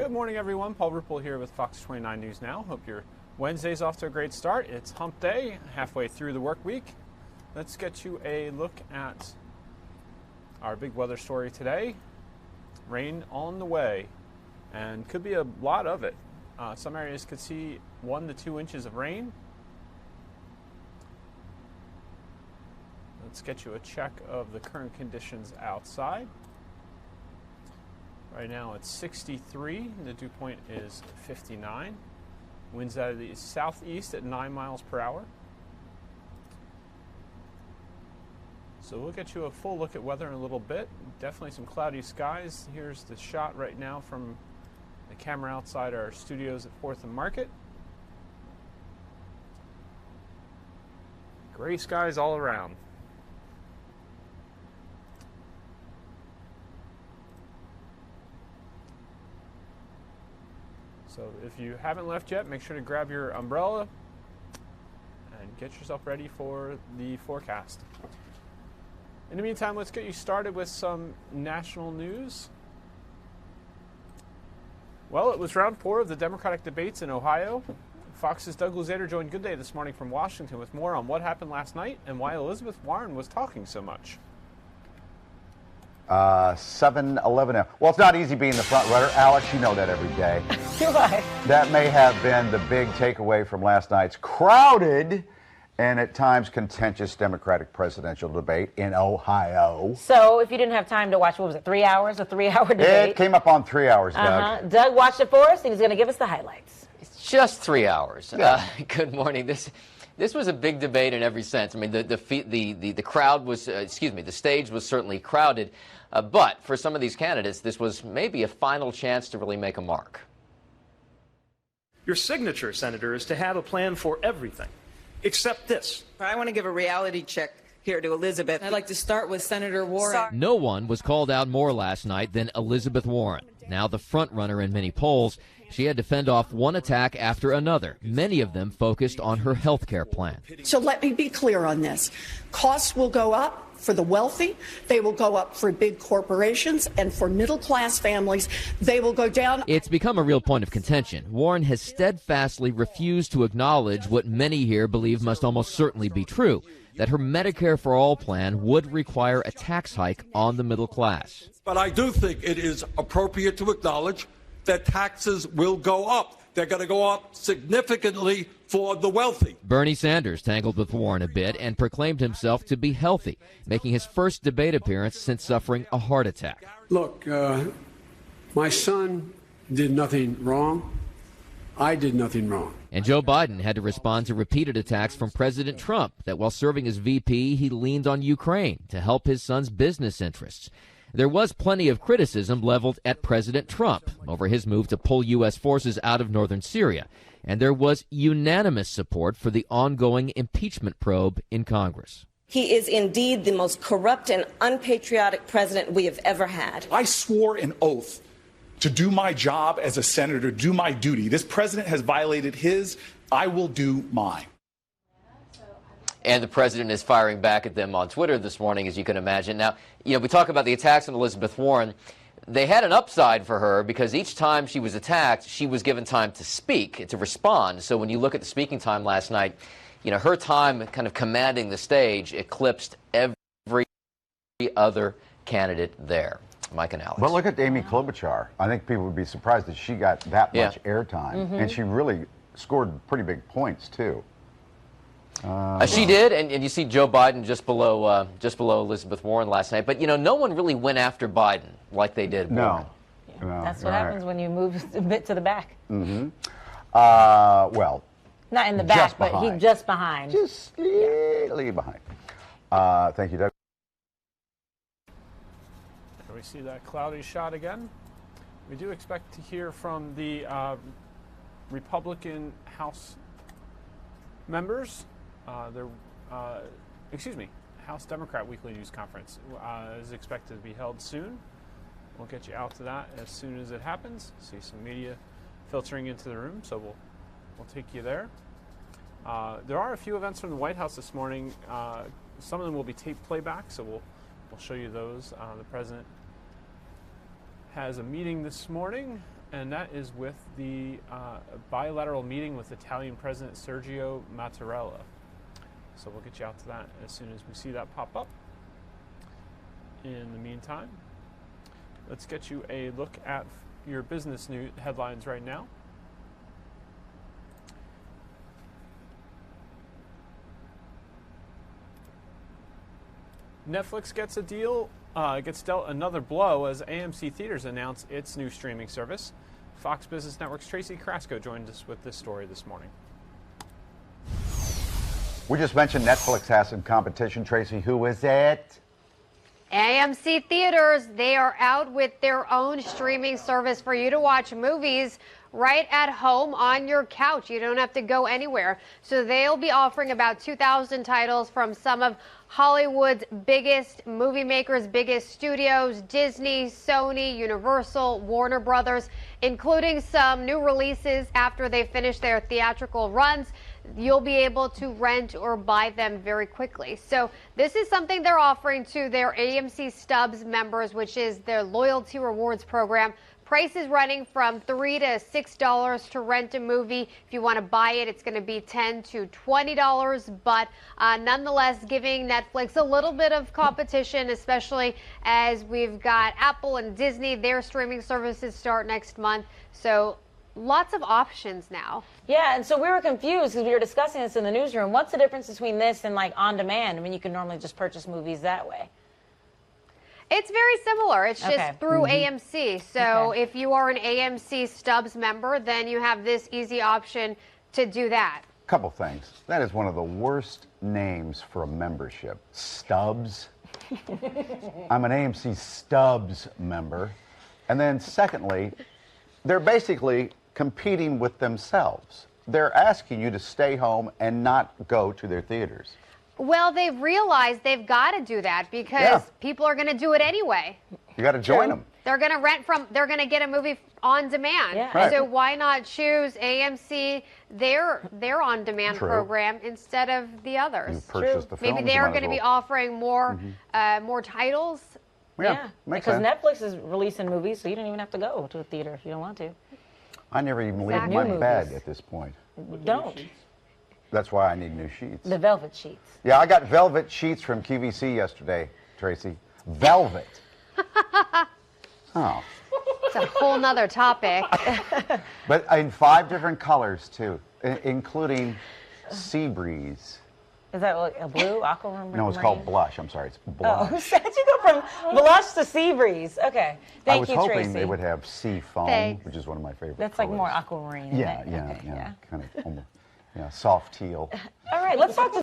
Good morning, everyone. Paul Rupel here with Fox 29 News Now. Hope your Wednesday's off to a great start. It's hump day, halfway through the work week. Let's get you a look at our big weather story today. Rain on the way, and could be a lot of it. Some areas could see 1 to 2 inches of rain. Let's get you a check of the current conditions outside. Right now it's 63, the dew point is 59. Winds out of the southeast at 9 miles per hour. So we'll get you a full look at weather in a little bit. Definitely some cloudy skies. Here's the shot right now from the camera outside our studios at 4th and Market. Gray skies all around. So if you haven't left yet, make sure to grab your umbrella and get yourself ready for the forecast. In the meantime, let's get you started with some national news. Well, it was round 4 of the Democratic debates in Ohio. Fox's Doug Luzader joined Good Day this morning from Washington with more on what happened last night and why Elizabeth Warren was talking so much. 7-11. Well, it's not easy being the front runner. Alex, you know that every day. You're right. That may have been the big takeaway from last night's crowded and at times contentious Democratic presidential debate in Ohio. So if you didn't have time to watch, what was it, 3 hours, a 3-hour debate? It came up on 3 hours, Doug. Doug watched it for us, and he's going to give us the highlights. It's just 3 hours. Yeah. Good morning. This was a big debate in every sense. I mean, the crowd was, the stage was certainly crowded. But for some of these candidates, this was maybe a final chance to really make a mark. Your signature, Senator, is to have a plan for everything, except this. I want to give a reality check here to Elizabeth. I'd like to start with Senator Warren. No one was called out more last night than Elizabeth Warren. Now the front runner in many polls, she had to fend off one attack after another, many of them focused on her health care plan. So let me be clear on this. Costs will go up for the wealthy, they will go up for big corporations, and for middle-class families, they will go down. It's become a real point of contention. Warren has steadfastly refused to acknowledge what many here believe must almost certainly be true, that her Medicare for All plan would require a tax hike on the middle class. But I do think it is appropriate to acknowledge that taxes will go up. They're going to go up significantly for the wealthy. Bernie Sanders tangled with Warren a bit and proclaimed himself to be healthy, making his first debate appearance since suffering a heart attack. Look, my son did nothing wrong. I did nothing wrong. And Joe Biden had to respond to repeated attacks from President Trump that while serving as VP, he leaned on Ukraine to help his son's business interests. There was plenty of criticism leveled at President Trump over his move to pull U.S. forces out of northern Syria. And there was unanimous support for the ongoing impeachment probe in Congress. He is indeed the most corrupt and unpatriotic president we have ever had. I swore an oath to do my job as a senator, do my duty. This president has violated his. I will do mine. And the president is firing back at them on Twitter this morning, as you can imagine. Now, we talk about the attacks on Elizabeth Warren. They had an upside for her because each time she was attacked, she was given time to speak, to respond. So when you look at the speaking time last night, her time kind of commanding the stage eclipsed every other candidate there. Mike and Alex. Well, look at Amy Klobuchar. I think people would be surprised that she got that much airtime. And she really scored pretty big points, too. She did, and you see Joe Biden just below Elizabeth Warren last night. But no one really went after Biden like they did Warren. No, that's what happens when you move a bit to the back. Well, not in the back, but he's just behind. Just slightly behind. Thank you, Doug. There we see that cloudy shot again. We do expect to hear from the Republican House members. House Democrat Weekly News Conference is expected to be held soon. We'll get you out to that as soon as it happens. See some media filtering into the room, so we'll take you there. There are a few events from the White House this morning. Some of them will be tape playback, so we'll show you those. The president has a meeting this morning and that is with the bilateral meeting with Italian President Sergio Mattarella. So we'll get you out to that as soon as we see that pop up. In the meantime, let's get you a look at your business news headlines right now. Netflix gets a deal, gets dealt another blow as AMC Theaters announced its new streaming service. Fox Business Network's Tracy Krasko joined us with this story this morning. We just mentioned Netflix has some competition. Tracy, who is it? AMC Theaters, they are out with their own streaming service for you to watch movies right at home on your couch. You don't have to go anywhere. So they'll be offering about 2,000 titles from some of Hollywood's biggest movie makers, biggest studios, Disney, Sony, Universal, Warner Brothers, including some new releases after they finish their theatrical runs. You'll be able to rent or buy them very quickly. So this is something they're offering to their AMC Stubs members, which is their loyalty rewards program. Price is running from $3 to $6 to rent a movie. If you want to buy it, it's going to be $10 to $20, but nonetheless giving Netflix a little bit of competition, especially as we've got Apple and Disney. Their streaming services start next month. So lots of options now. Yeah, and so we were confused because we were discussing this in the newsroom. What's the difference between this and like on demand? I mean, you can normally just purchase movies that way. It's very similar. It's just through AMC. So if you are an AMC Stubs member, then you have this easy option to do that. Couple things. That is one of the worst names for a membership. Stubs. I'm an AMC Stubs member. And then secondly, they're basically competing with themselves. They're asking you to stay home and not go to their theaters. Well, they've realized they've got to do that because people are going to do it anyway. You got to join them. They're going to they're going to get a movie on demand. Yeah. Right. So why not choose AMC, their on-demand program instead of the others? You purchase the films, Maybe they're going to be offering more more titles. Yeah, makes because sense. Netflix is releasing movies, so you don't even have to go to a theater if you don't want to. I never even leave my bed at this point. Don't. That's why I need new sheets. The velvet sheets. Yeah, I got velvet sheets from QVC yesterday, Tracy. Velvet. Oh. It's a whole nother topic. But in 5 different colors, too, including sea breeze. Is that like a blue, aquamarine? No, it's called blush. I'm sorry, it's blush. Oh, how'd you go from blush to sea breeze? Okay, thank you, I was Tracy. hoping they would have sea foam, which is one of my favorite That's colors. like more aquamarine. Yeah, isn't it? yeah. Kind of almost, soft teal. All right, let's talk to...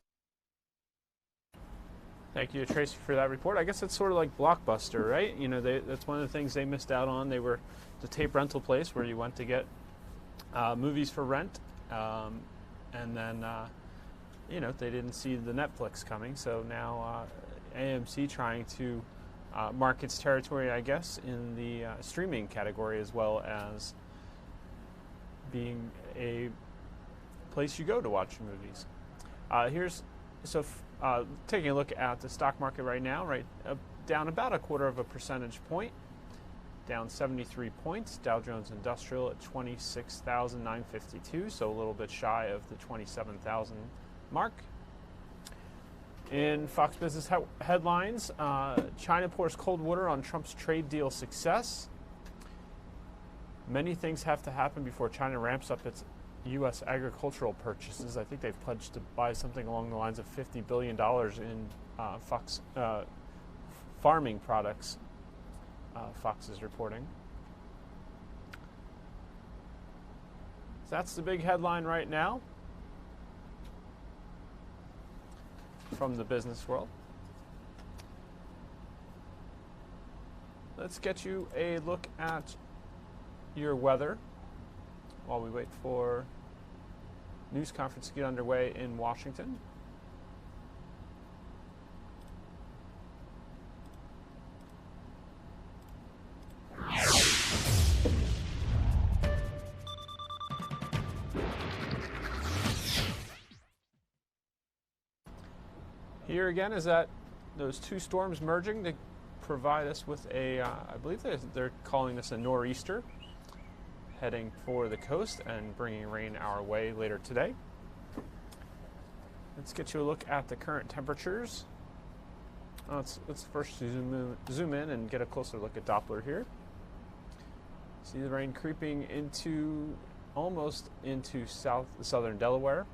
Thank you, Tracy, for that report. I guess it's sort of like Blockbuster, right? You know, that's one of the things they missed out on. They were the tape rental place where you went to get movies for rent, and then they didn't see the Netflix coming. So now AMC trying to mark its territory, I guess, in the streaming category as well as being a place you go to watch movies. Taking a look at the stock market right now, down about 1/4 percentage point, down 73 points. Dow Jones Industrial at 26,952, so a little bit shy of the 27,000 mark. In Fox Business headlines, China pours cold water on Trump's trade deal success. Many things have to happen before China ramps up its U.S. agricultural purchases. I think they've pledged to buy something along the lines of $50 billion in Fox farming products, Fox is reporting. So that's the big headline right now from the business world. Let's get you a look at your weather while we wait for news conference to get underway in Washington. Here again is that those 2 storms merging to provide us with a, I believe they're calling this a nor'easter. heading for the coast and bringing rain our way later today. Let's get you a look at the current temperatures. Let's first zoom in and get a closer look at Doppler here. See the rain creeping almost into southern Delaware,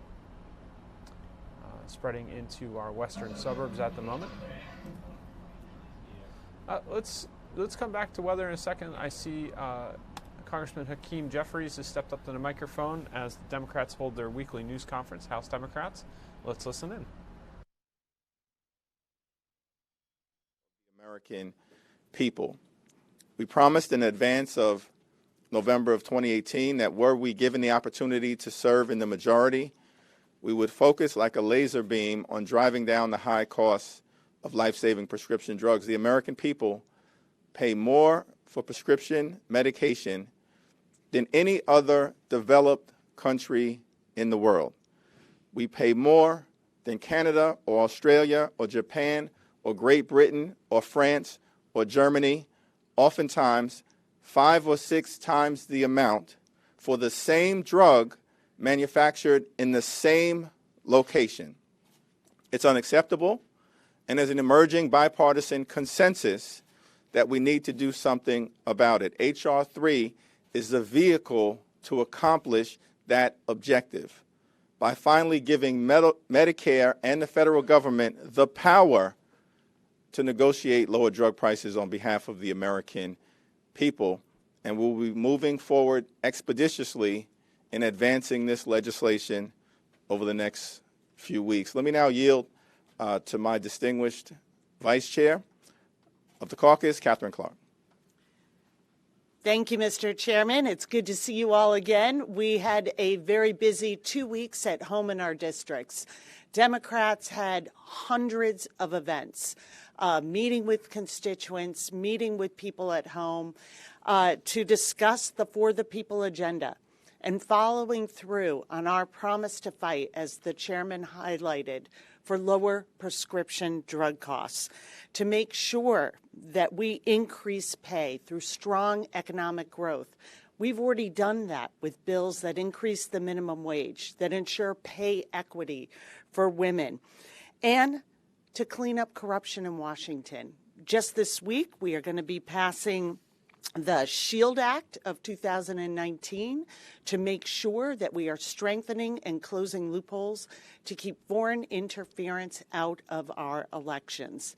spreading into our western suburbs at the moment. Let's come back to weather in a second. I see Congressman Hakeem Jeffries has stepped up to the microphone as the Democrats hold their weekly news conference, House Democrats. Let's listen in. American people. We promised in advance of November of 2018 that were we given the opportunity to serve in the majority, we would focus like a laser beam on driving down the high costs of life-saving prescription drugs. The American people pay more for prescription medication than any other developed country in the world. We pay more than Canada or Australia or Japan or Great Britain or France or Germany, oftentimes 5 or 6 times the amount for the same drug manufactured in the same location. It's unacceptable, and there's an emerging bipartisan consensus that we need to do something about it. H.R. 3 is the vehicle to accomplish that objective by finally giving Medicare and the federal government the power to negotiate lower drug prices on behalf of the American people. And we'll be moving forward expeditiously in advancing this legislation over the next few weeks. Let me now yield to my distinguished Vice Chair of the caucus, Catherine Clark. Thank you, Mr. Chairman. It's good to see you all again. We had a very busy 2 weeks at home in our districts. Democrats had hundreds of events, meeting with constituents, meeting with people at home to discuss the For the People agenda and following through on our promise to fight, as the chairman highlighted, for lower prescription drug costs, to make sure that we increase pay through strong economic growth. We've already done that with bills that increase the minimum wage, that ensure pay equity for women, and to clean up corruption in Washington. Just this week, we are going to be passing the SHIELD Act of 2019 to make sure that we are strengthening and closing loopholes to keep foreign interference out of our elections.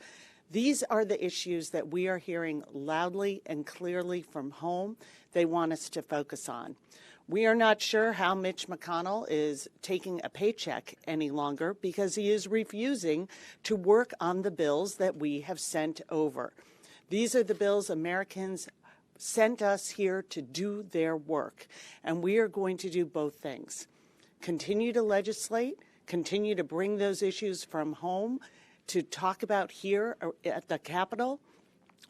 These are the issues that we are hearing loudly and clearly from home they want us to focus on. We are not sure how Mitch McConnell is taking a paycheck any longer because he is refusing to work on the bills that we have sent over. These are the bills Americans sent us here to do their work, and we are going to do both things. Continue to legislate, continue to bring those issues from home to talk about here at the Capitol,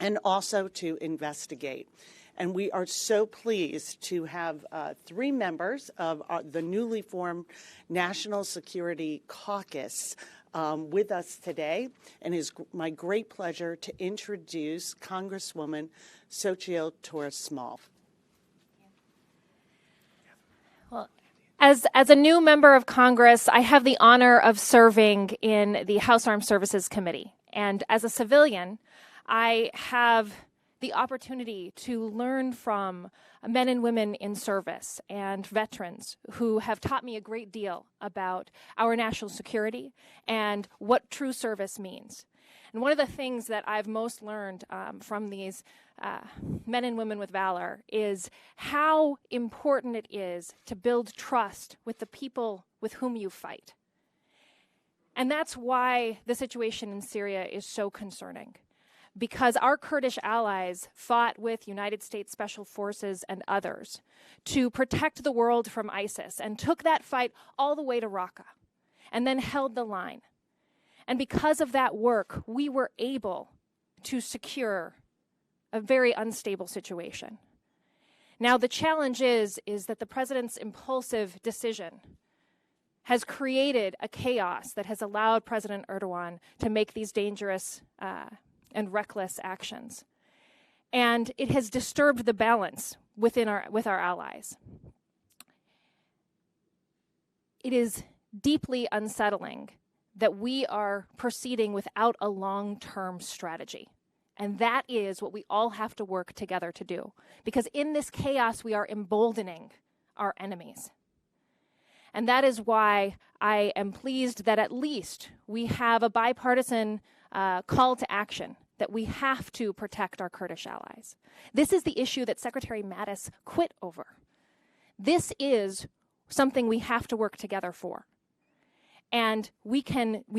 and also to investigate. And we are so pleased to have 3 members of the newly formed National Security Caucus with us today, and it is my great pleasure to introduce Congresswoman Xochitl Torres-Small. Well, as a new member of Congress, I have the honor of serving in the House Armed Services Committee. And as a civilian, I have the opportunity to learn from men and women in service and veterans who have taught me a great deal about our national security and what true service means. And one of the things that I've most learned from these men and women with valor is how important it is to build trust with the people with whom you fight. And that's why the situation in Syria is so concerning, because our Kurdish allies fought with United States Special Forces and others to protect the world from ISIS and took that fight all the way to Raqqa and then held the line. And because of that work, we were able to secure a very unstable situation. Now, the challenge is that the president's impulsive decision has created a chaos that has allowed President Erdogan to make these dangerous and reckless actions. And it has disturbed the balance with our allies. It is deeply unsettling that we are proceeding without a long-term strategy. And that is what we all have to work together to do. Because in this chaos, we are emboldening our enemies. And that is why I am pleased that at least we have a bipartisan call to action, that we have to protect our Kurdish allies. This is the issue that Secretary Mattis quit over. This is something we have to work together for. And we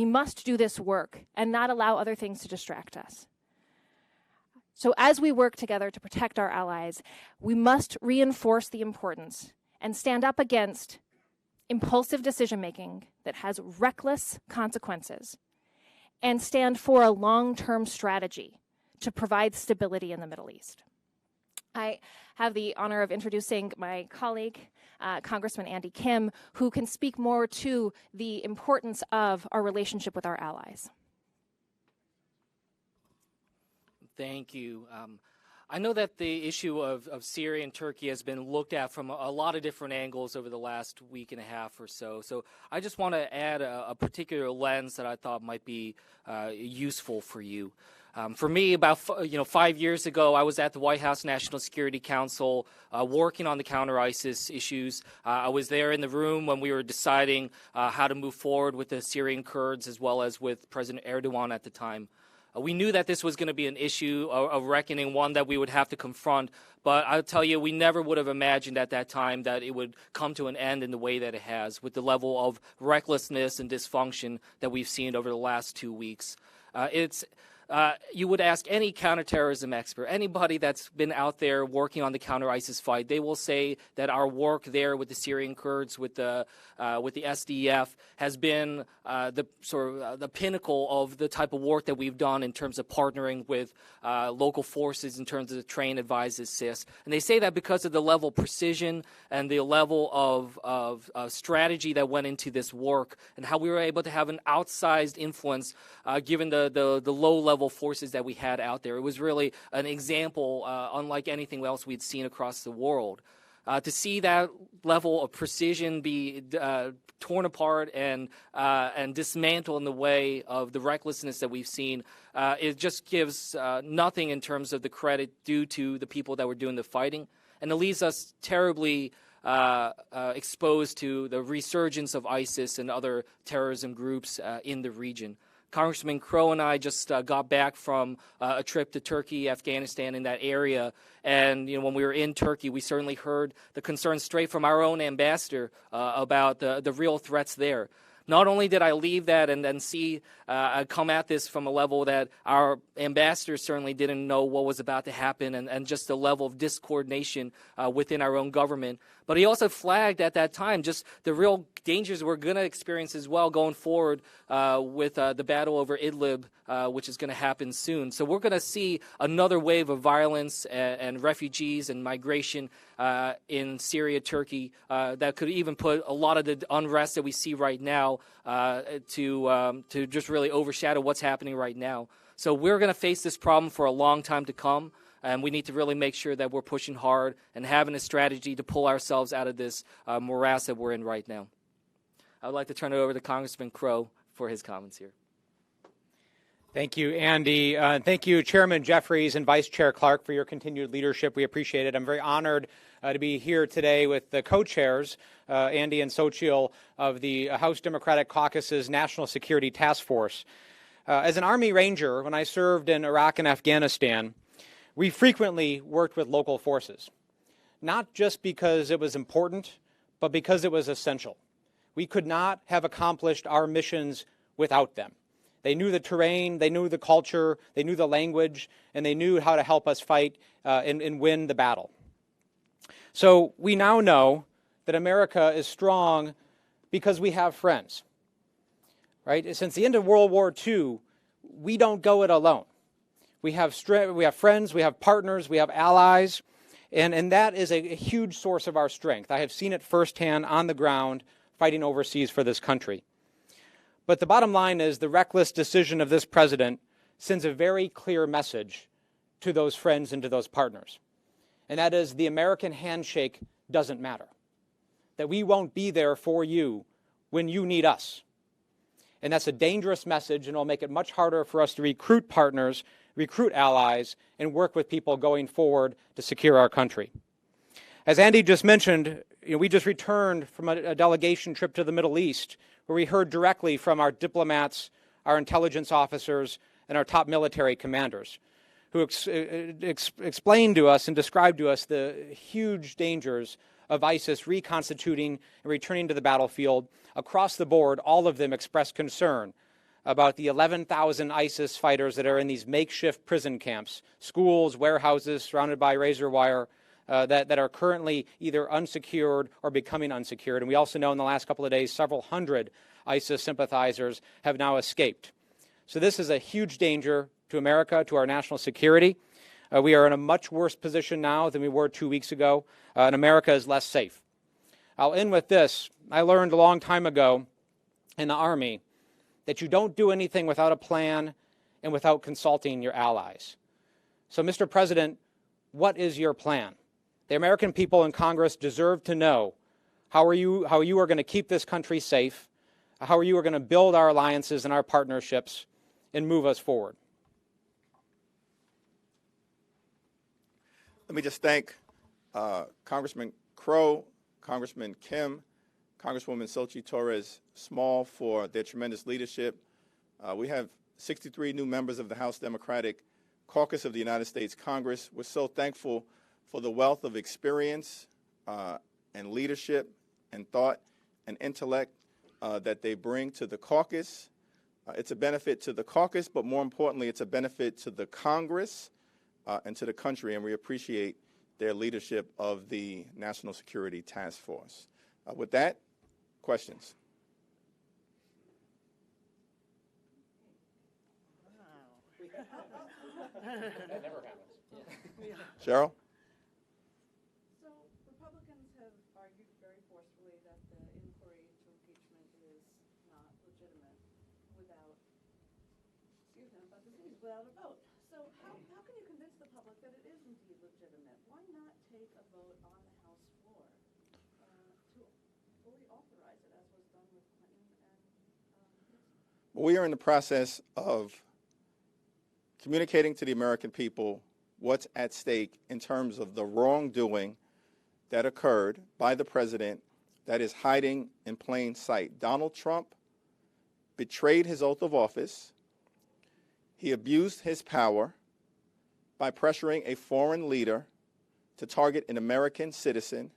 must do this work and not allow other things to distract us. So as we work together to protect our allies, we must reinforce the importance and stand up against impulsive decision-making that has reckless consequences and stand for a long-term strategy to provide stability in the Middle East. I have the honor of introducing my colleague, Congressman Andy Kim, who can speak more to the importance of our relationship with our allies. Thank you. I know that the issue of Syria and Turkey has been looked at from a lot of different angles over the last week and a half or so. So I just want to add a particular lens that I thought might be useful for you. For me, about 5 years ago, I was at the White House National Security Council working on the counter-ISIS issues. I was there in the room when we were deciding how to move forward with the Syrian Kurds as well as with President Erdogan at the time. We knew that this was going to be an issue of reckoning, one that we would have to confront. But I'll tell you, we never would have imagined at that time that it would come to an end in the way that it has, with the level of recklessness and dysfunction that we've seen over the last 2 weeks. You would ask any counterterrorism expert, anybody that's been out there working on the counter-ISIS fight, they will say that our work there with the Syrian Kurds, with the SDF, has been the pinnacle of the type of work that we've done in terms of partnering with local forces in terms of train, advise, assist. And they say that because of the level of precision and the level of strategy that went into this work, and how we were able to have an outsized influence given the low level forces that we had out there. It was really an example unlike anything else we'd seen across the world. To see that level of precision be torn apart and dismantled in the way of the recklessness that we've seen, it just gives nothing in terms of the credit due to the people that were doing the fighting. And it leaves us terribly exposed to the resurgence of ISIS and other terrorism groups in the region. Congressman Crow and I just got back from a trip to Turkey, Afghanistan, in that area. And when we were in Turkey, we certainly heard the concerns straight from our own ambassador about the real threats there. Not only did I leave that and then see come at this from a level that our ambassador certainly didn't know what was about to happen, and just the level of discoordination within our own government, but he also flagged at that time just the real dangers we're going to experience as well going forward with the battle over Idlib, which is going to happen soon. So we're going to see another wave of violence and refugees and migration in Syria, Turkey, that could even put a lot of the unrest that we see right now to just really overshadow what's happening right now. So we're going to face this problem for a long time to come, and we need to really make sure that we're pushing hard and having a strategy to pull ourselves out of this morass that we're in right now. I would like to turn it over to Congressman Crow for his comments here. Thank you, Andy. Thank you, Chairman Jeffries and Vice Chair Clark, for your continued leadership. We appreciate it. I'm very honored to be here today with the co-chairs, Andy and Sochil, of the House Democratic Caucus's National Security Task Force. As an Army Ranger, when I served in Iraq and Afghanistan, we frequently worked with local forces, not just because it was important, but because it was essential. We could not have accomplished our missions without them. They knew the terrain, they knew the culture, they knew the language, and they knew how to help us fight and win the battle. So we now know that America is strong because we have friends. Right? Since the end of World War II, we don't go it alone. We have friends, we have partners, we have allies, and that is a huge source of our strength. I have seen it firsthand on the ground fighting overseas for this country. But the bottom line is the reckless decision of this president sends a very clear message to those friends and to those partners. and that is the American handshake doesn't matter, that we won't be there for you when you need us. And that's a dangerous message, and it'll make it much harder for us to recruit partners, recruit allies, and work with people going forward to secure our country. As Andy just mentioned, we just returned from a delegation trip to the Middle East where we heard directly from our diplomats, our intelligence officers, and our top military commanders who explained to us and described to us the huge dangers of ISIS reconstituting and returning to the battlefield. Across the board, all of them expressed concern about the 11,000 ISIS fighters that are in these makeshift prison camps, schools, warehouses surrounded by razor wire, that are currently either unsecured or becoming unsecured. And we also know in the last couple of days, several hundred ISIS sympathizers have now escaped. So this is a huge danger to America, to our national security. We are in a much worse position now than we were 2 weeks ago, and America is less safe. I'll end with this. I learned a long time ago in the Army that you don't do anything without a plan and without consulting your allies. So, Mr. President, what is your plan? The American people in Congress deserve to know how you are going to keep this country safe, how you are going to build our alliances and our partnerships and move us forward. Let me just thank Congressman Crow, Congressman Kim, Congresswoman Xochitl Torres Small for their tremendous leadership. We have 63 new members of the House Democratic Caucus of the United States Congress. We're so thankful for the wealth of experience and leadership and thought and intellect that they bring to the caucus. It's a benefit to the caucus, but more importantly, it's a benefit to the Congress and to the country, and we appreciate their leadership of the National Security Task Force. With that, questions? That never happens. Cheryl? So Republicans have argued very forcefully that the inquiry into impeachment is not legitimate without a vote. So how can you convince the public that it is indeed legitimate? Why not take a vote on the House floor to fully authorize it, as was done with Clinton and Nixon? We are in the process of communicating to the American people what's at stake in terms of the wrongdoing that occurred by the president that is hiding in plain sight. Donald Trump betrayed his oath of office. He abused his power by pressuring a foreign leader to target an American citizen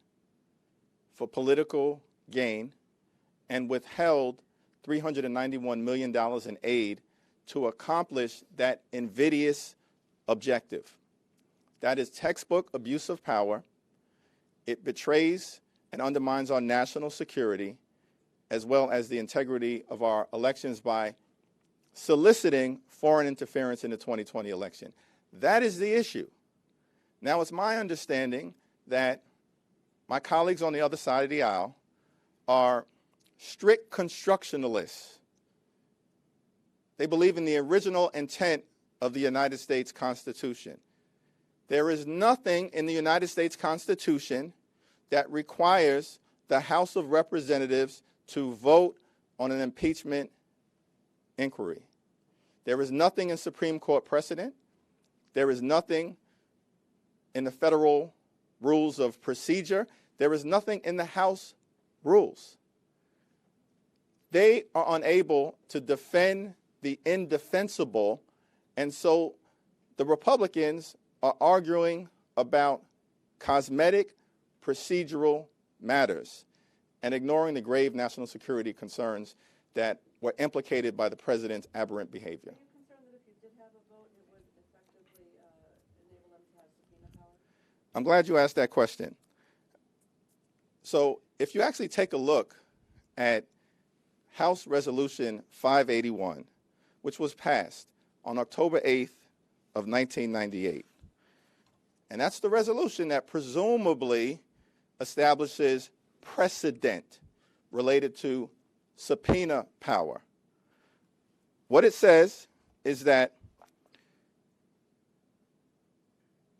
for political gain and withheld $391 million in aid to accomplish that invidious objective. That is textbook abuse of power. It betrays and undermines our national security as well as the integrity of our elections by soliciting foreign interference in the 2020 election. That is the issue. Now, it's my understanding that my colleagues on the other side of the aisle are strict constructionalists. They believe in the original intent of the United States Constitution. There is nothing in the United States Constitution that requires the House of Representatives to vote on an impeachment inquiry. There is nothing in Supreme Court precedent. There is nothing in the federal rules of procedure. There is nothing in the House rules. They are unable to defend the indefensible, and so the Republicans are arguing about cosmetic procedural matters and ignoring the grave national security concerns that were implicated by the president's aberrant behavior. Are you concerned that if you did have a vote, it would effectively enable them to have subpoena power? I'm glad you asked that question. So if you actually take a look at House Resolution 581, which was passed on October 8th of 1998, and that's the resolution that presumably establishes precedent related to subpoena power. What it says is that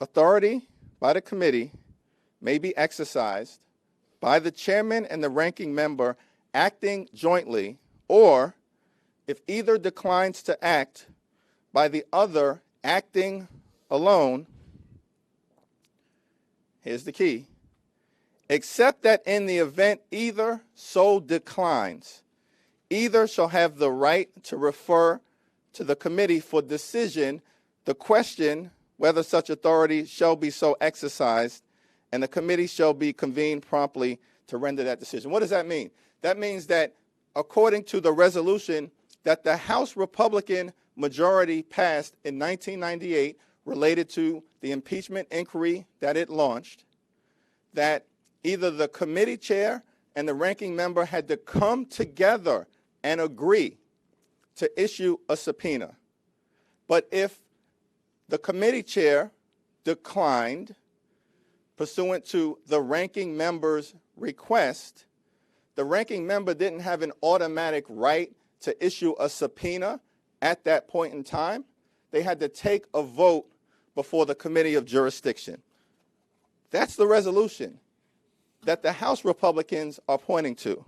authority by the committee may be exercised by the chairman and the ranking member acting jointly, or if either declines to act, by the other acting alone. Here's the key. Except that in the event either so declines, either shall have the right to refer to the committee for decision the question whether such authority shall be so exercised, and the committee shall be convened promptly to render that decision. What does that mean? That means that according to the resolution that the House Republican majority passed in 1998 related to the impeachment inquiry that it launched, that either the committee chair and the ranking member had to come together and agree to issue a subpoena. But if the committee chair declined, pursuant to the ranking member's request, the ranking member didn't have an automatic right to issue a subpoena at that point in time. They had to take a vote before the committee of jurisdiction. That's the resolution that the House Republicans are pointing to.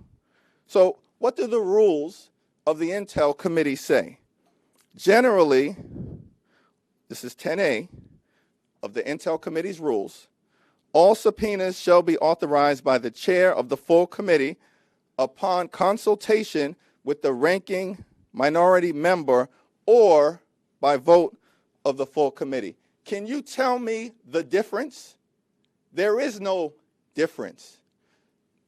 So what do the rules of the Intel Committee say? Generally, this is 10A of the Intel Committee's rules, all subpoenas shall be authorized by the chair of the full committee upon consultation with the ranking minority member or by vote of the full committee. Can you tell me the difference? There is no difference.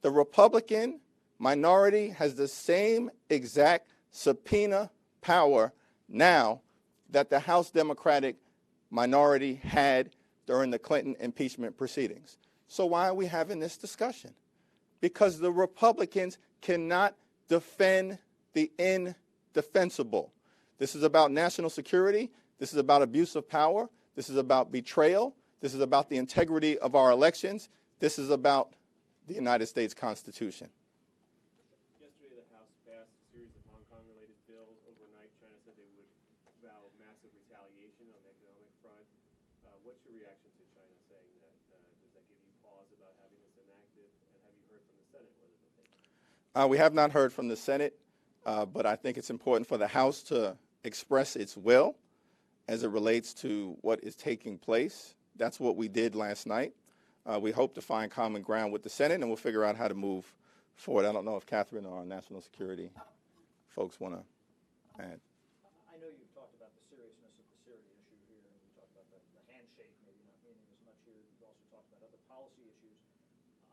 The Republican minority has the same exact subpoena power now that the House Democratic minority had during the Clinton impeachment proceedings. So why are we having this discussion? Because the Republicans cannot defend the indefensible. This is about national security. This is about abuse of power. This is about betrayal. This is about the integrity of our elections. This is about the United States Constitution. Yesterday, the House passed a series of Hong Kong-related bills. Overnight, China said they would vow massive retaliation on the economic front. What's your reaction to China saying that? Does that give you pause about having this enacted? And have you heard from the Senate whether they'll take it? We have not heard from the Senate, but I think it's important for the House to express its will as it relates to what is taking place. That's what we did last night. We hope to find common ground with the Senate, and we'll figure out how to move forward. I don't know if Catherine or our national security folks want to add. I know you've talked about the seriousness of the Syria issue here, and you talked about the handshake maybe not meaning as much here. You've also talked about other policy issues.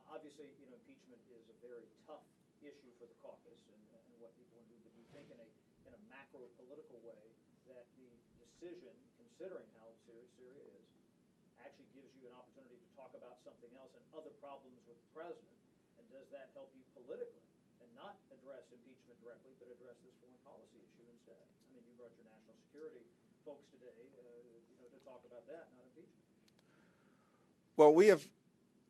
Obviously, impeachment is a very tough issue for the caucus and what people want to do. But you think in a macro political way that the decision, considering how serious Syria is, actually gives you an opportunity to talk about something else and other problems with the president? And does that help you politically and not address impeachment directly, but address this foreign policy issue instead? I mean, you brought your national security folks today, to talk about that, not impeachment. Well, we have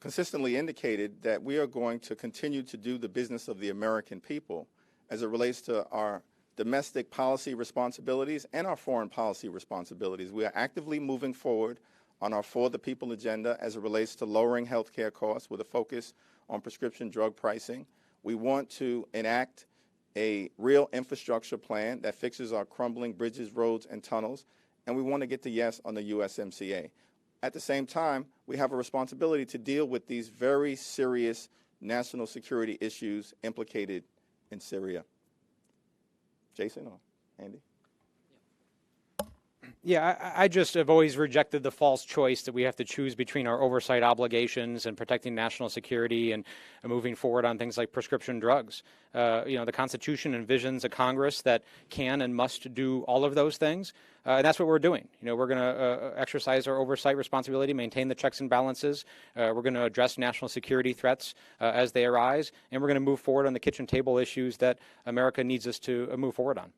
consistently indicated that we are going to continue to do the business of the American people as it relates to our domestic policy responsibilities and our foreign policy responsibilities. We are actively moving forward on our For the People agenda as it relates to lowering health care costs with a focus on prescription drug pricing. We want to enact a real infrastructure plan that fixes our crumbling bridges, roads, and tunnels, and we want to get to yes on the USMCA. At the same time, we have a responsibility to deal with these very serious national security issues implicated in Syria. Jason or Andy? Yeah, I just have always rejected the false choice that we have to choose between our oversight obligations and protecting national security and moving forward on things like prescription drugs. The Constitution envisions a Congress that can and must do all of those things, and that's what we're doing. We're going to exercise our oversight responsibility, maintain the checks and balances. We're going to address national security threats as they arise, and we're going to move forward on the kitchen table issues that America needs us to move forward on.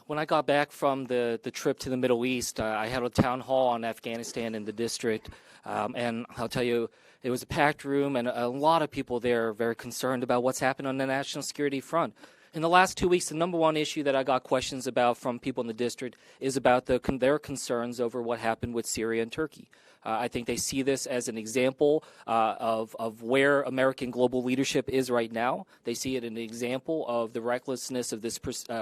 When I got back from the trip to the Middle East, I had a town hall on Afghanistan in the district, and I'll tell you, it was a packed room, and a lot of people there are very concerned about what's happened on the national security front. In the last 2 weeks, the number one issue that I got questions about from people in the district is about their concerns over what happened with Syria and Turkey. I think they see this as an example of where American global leadership is right now. They see it as an example of the recklessness of this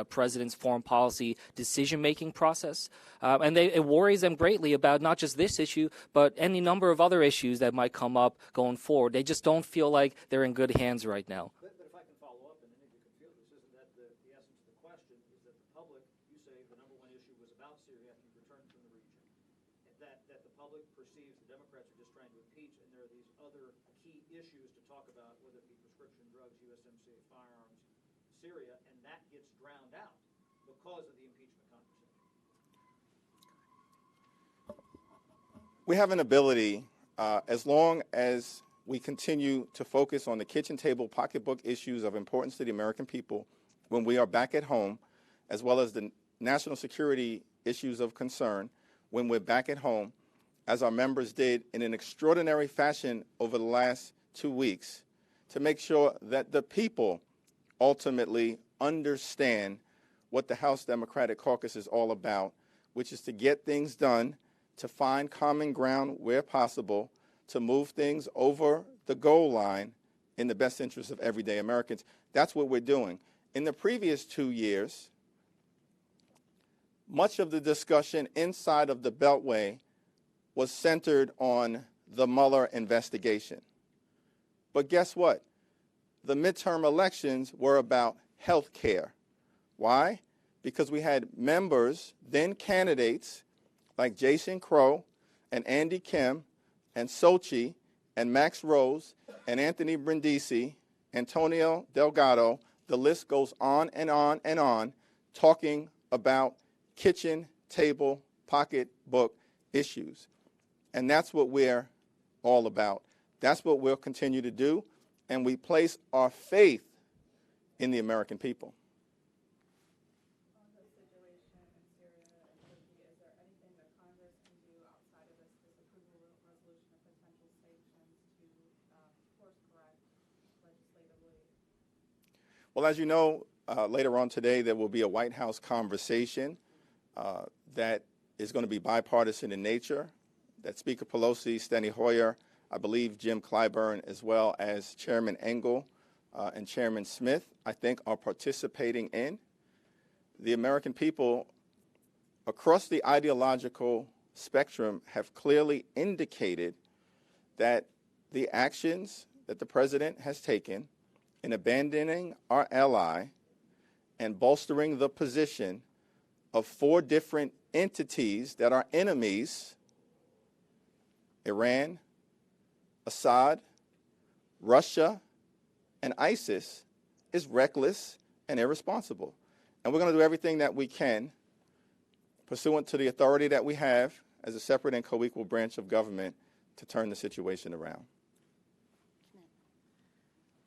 president's foreign policy decision-making process. And it worries them greatly about not just this issue, but any number of other issues that might come up going forward. They just don't feel like they're in good hands right now. But if I can follow up, and I think you can feel this, isn't that the essence of the question, is that the public, you say the number one issue was about Syria after you returned from the region, and that the public perceives the Democrats are just trying to impeach, and there are these other key issues to talk about, whether it be prescription drugs, USMCA firearms, Syria, and that gets drowned out because of the impeachment conversation. We have an ability, as long as we continue to focus on the kitchen table pocketbook issues of importance to the American people when we are back at home, as well as the national security issues of concern when we're back at home, as our members did in an extraordinary fashion over the last 2 weeks, to make sure that the people ultimately understand what the House Democratic Caucus is all about, which is to get things done, to find common ground where possible, to move things over the goal line in the best interest of everyday Americans. That's what we're doing. In the previous 2 years, much of the discussion inside of the Beltway was centered on the Mueller investigation. But guess what? The midterm elections were about health care. Why? Because we had members, then candidates, like Jason Crow and Andy Kim and Sochi and Max Rose and Anthony Brindisi, Antonio Delgado, the list goes on and on and on, talking about kitchen table pocketbook issues. And that's what we're all about. That's what we'll continue to do, and we place our faith in the American people. Well, as you know, later on today, there will be a White House conversation that is going to be bipartisan in nature, that Speaker Pelosi, Steny Hoyer, I believe Jim Clyburn, as well as Chairman Engel and Chairman Smith, I think, are participating in. The American people across the ideological spectrum have clearly indicated that the actions that the president has taken in abandoning our ally and bolstering the position of 4 different entities that are enemies: Iran, Assad, Russia, and ISIS, is reckless and irresponsible. And we're going to do everything that we can, pursuant to the authority that we have as a separate and co-equal branch of government, to turn the situation around.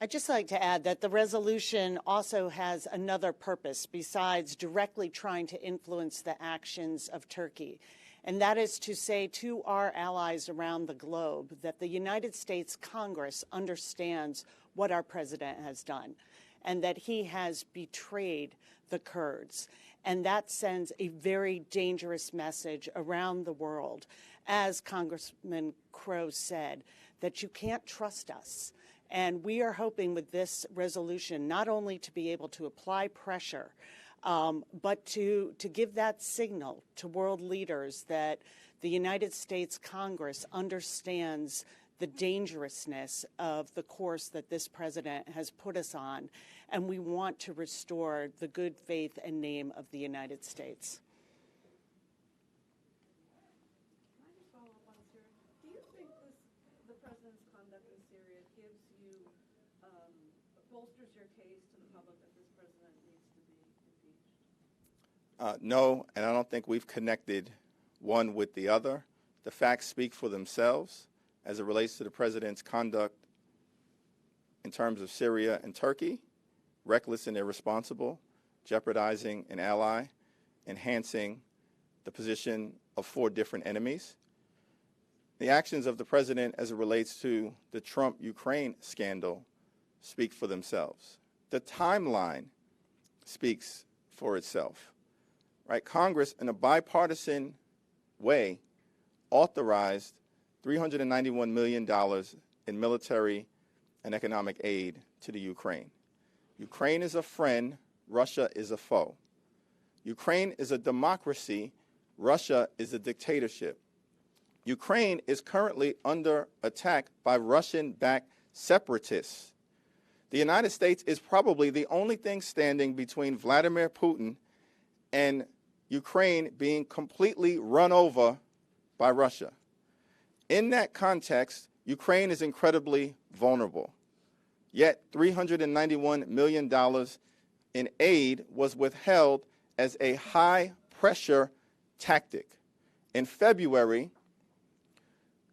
I'd just like to add that the resolution also has another purpose besides directly trying to influence the actions of Turkey. And that is to say to our allies around the globe that the United States Congress understands what our president has done and that he has betrayed the Kurds. And that sends a very dangerous message around the world, as Congressman Crow said, that you can't trust us. And we are hoping with this resolution not only to be able to apply pressure, but to give that signal to world leaders that the United States Congress understands the dangerousness of the course that this president has put us on, and we want to restore the good faith and name of the United States. Bolsters your case to the public that this president needs to be impeached? No, and I don't think we've connected one with the other. The facts speak for themselves as it relates to the president's conduct in terms of Syria and Turkey: reckless and irresponsible, jeopardizing an ally, enhancing the position of 4 different enemies. The actions of the president as it relates to the Trump-Ukraine scandal speak for themselves. The timeline speaks for itself. Right? Congress, in a bipartisan way, authorized $391 million in military and economic aid to the Ukraine. Ukraine is a friend, Russia is a foe. Ukraine is a democracy, Russia is a dictatorship. Ukraine is currently under attack by Russian-backed separatists. The United States is probably the only thing standing between Vladimir Putin and Ukraine being completely run over by Russia. In that context, Ukraine is incredibly vulnerable. Yet $391 million in aid was withheld as a high-pressure tactic. In February,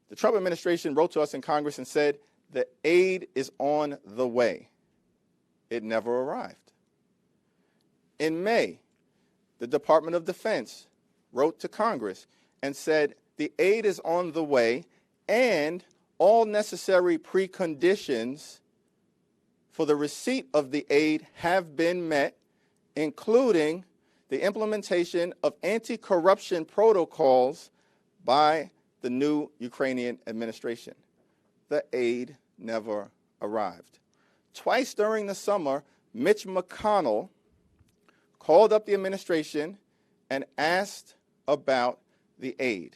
the Trump administration wrote to us in Congress and said, the aid is on the way. It never arrived. In May, the Department of Defense wrote to Congress and said, the aid is on the way and all necessary preconditions for the receipt of the aid have been met, including the implementation of anti-corruption protocols by the new Ukrainian administration. The aid never arrived. Twice during the summer, Mitch McConnell called up the administration and asked about the aid.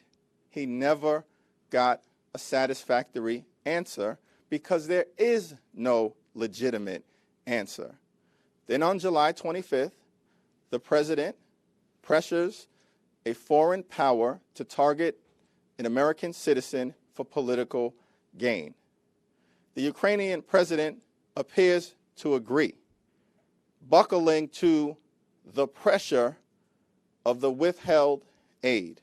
He never got a satisfactory answer because there is no legitimate answer. Then on July 25th, the president pressures a foreign power to target an American citizen for political gain. The Ukrainian president appears to agree, buckling to the pressure of the withheld aid.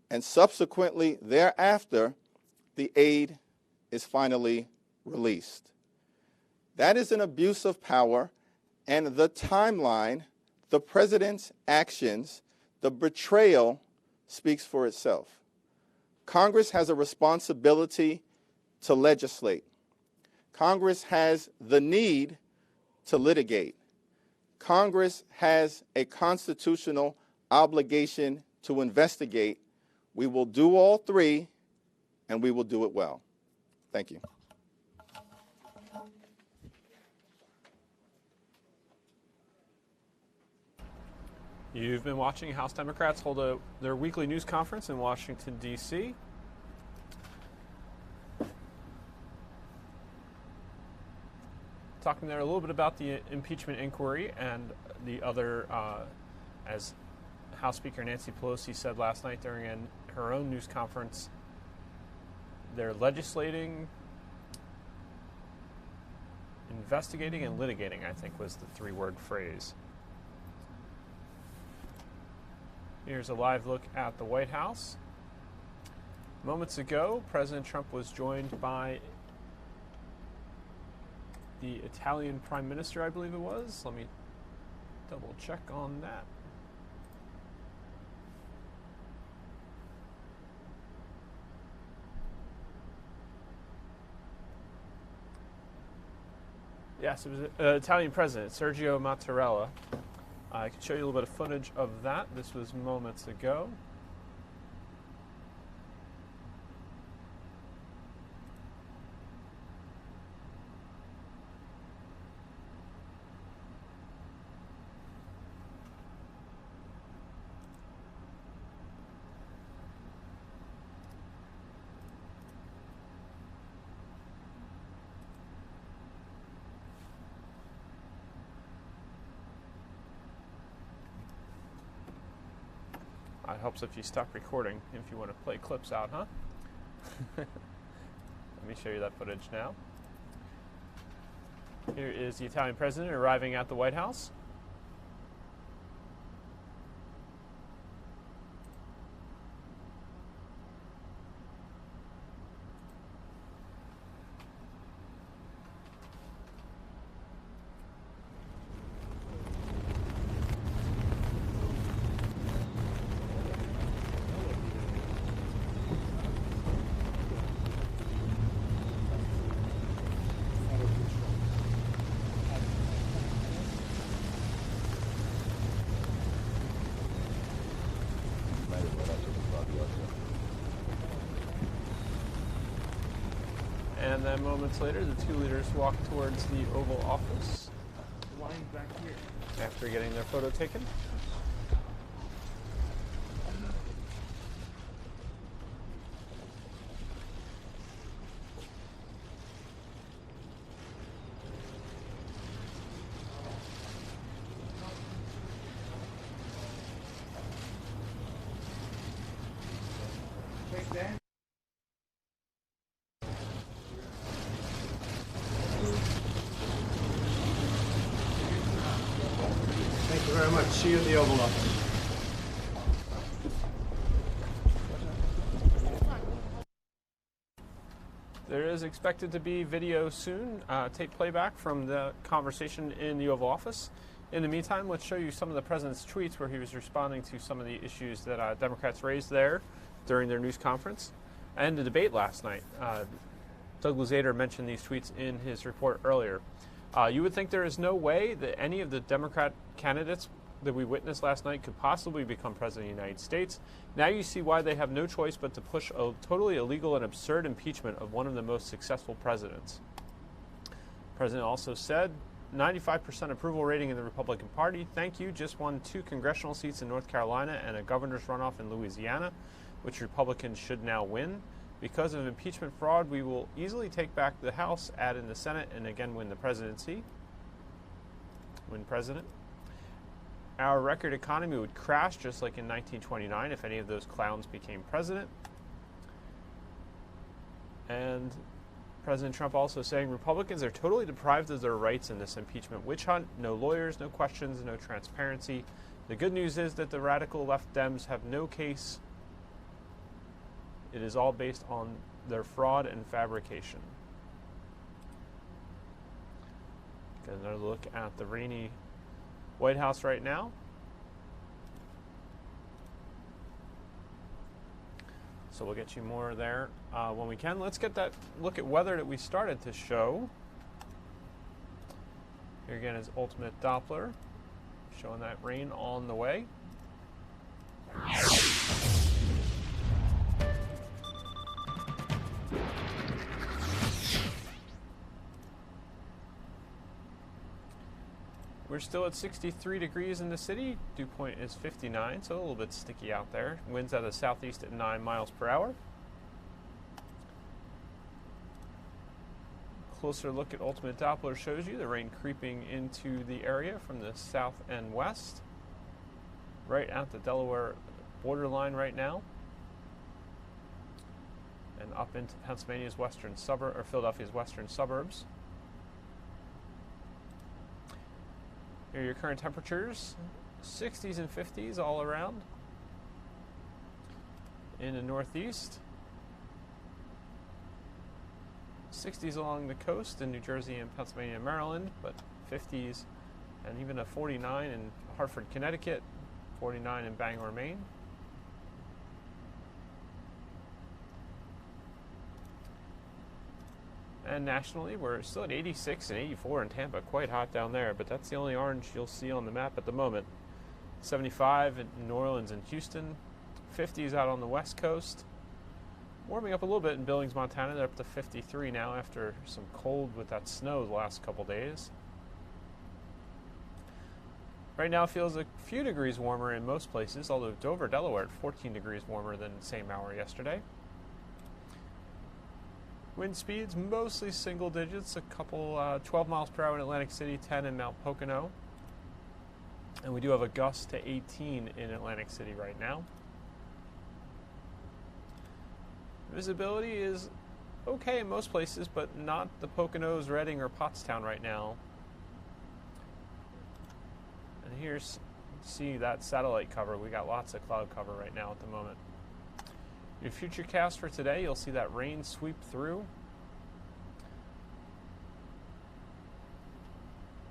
And subsequently thereafter, the aid is finally released. That is an abuse of power, and the timeline, the president's actions, the betrayal speaks for itself. Congress has a responsibility to legislate. Congress has the need to litigate. Congress has a constitutional obligation to investigate. We will do all three, and we will do it well. Thank you. You've been watching House Democrats hold their weekly news conference in Washington, D.C. Talking there a little bit about the impeachment inquiry and the other, as House Speaker Nancy Pelosi said last night during her own news conference, they're legislating, investigating, and litigating, I think was the three-word phrase. Here's a live look at the White House. Moments ago, President Trump was joined by the Italian Prime Minister, I believe it was. Let me double check on that. Yes, it was Italian President, Sergio Mattarella. I can show you a little bit of footage of that. This was moments ago. It helps if you stop recording if you want to play clips out, huh? Let me show you that footage now. Here is the Italian president arriving at the White House. And then moments later, the two leaders walk towards the Oval Office Back here. after getting their photo taken. Thank you very much. See you in the Oval Office. There is expected to be video soon, tape playback from the conversation in the Oval Office. In the meantime, let's show you some of the president's tweets where he was responding to some of the issues that Democrats raised there during their news conference and the debate last night. Doug Luzader mentioned these tweets in his report earlier. You would think there is no way that any of the Democrat candidates that we witnessed last night could possibly become president of the United States. Now you see why they have no choice but to push a totally illegal and absurd impeachment of one of the most successful presidents. The president also said, 95% approval rating in the Republican Party. Thank you. Just won 2 congressional seats in North Carolina and a governor's runoff in Louisiana, which Republicans should now win. Because of impeachment fraud, we will easily take back the House, add in the Senate, and again win the presidency. Win president. Our record economy would crash just like in 1929 if any of those clowns became president. And President Trump also saying Republicans are totally deprived of their rights in this impeachment witch hunt. No lawyers, no questions, no transparency. The good news is that the radical left Dems have no case. It is all based on their fraud and fabrication. Get another look at the rainy White House right now. So we'll get you more there when we can. Let's get that look at weather that we started to show. Here again is Ultimate Doppler, showing that rain on the way. We're still at 63 degrees in the city. Dew point is 59, so a little bit sticky out there. Winds out of the southeast at 9 miles per hour. Closer look at Ultimate Doppler shows you the rain creeping into the area from the south and west. Right at the Delaware borderline right now. And up into Pennsylvania's western suburb, or Philadelphia's western suburbs. Here are your current temperatures, 60s and 50s all around. In the northeast, 60s along the coast in New Jersey and Pennsylvania and Maryland, but 50s and even a 49 in Hartford, Connecticut, 49 in Bangor, Maine. And nationally, we're still at 86 and 84 in Tampa. Quite hot down there, but that's the only orange you'll see on the map at the moment. 75 in New Orleans and Houston. 50s out on the west coast. Warming up a little bit in Billings, Montana. They're up to 53 now after some cold with that snow the last couple days. Right now it feels a few degrees warmer in most places, although Dover, Delaware at 14 degrees warmer than the same hour yesterday. Wind speeds mostly single digits, a couple 12 miles per hour in Atlantic City, 10 in Mount Pocono. And we do have a gust to 18 in Atlantic City right now. Visibility is okay in most places, but not the Poconos, Reading, or Pottstown right now. And here's, see that satellite cover. We got lots of cloud cover right now at the moment. Your future cast for today, you'll see that rain sweep through.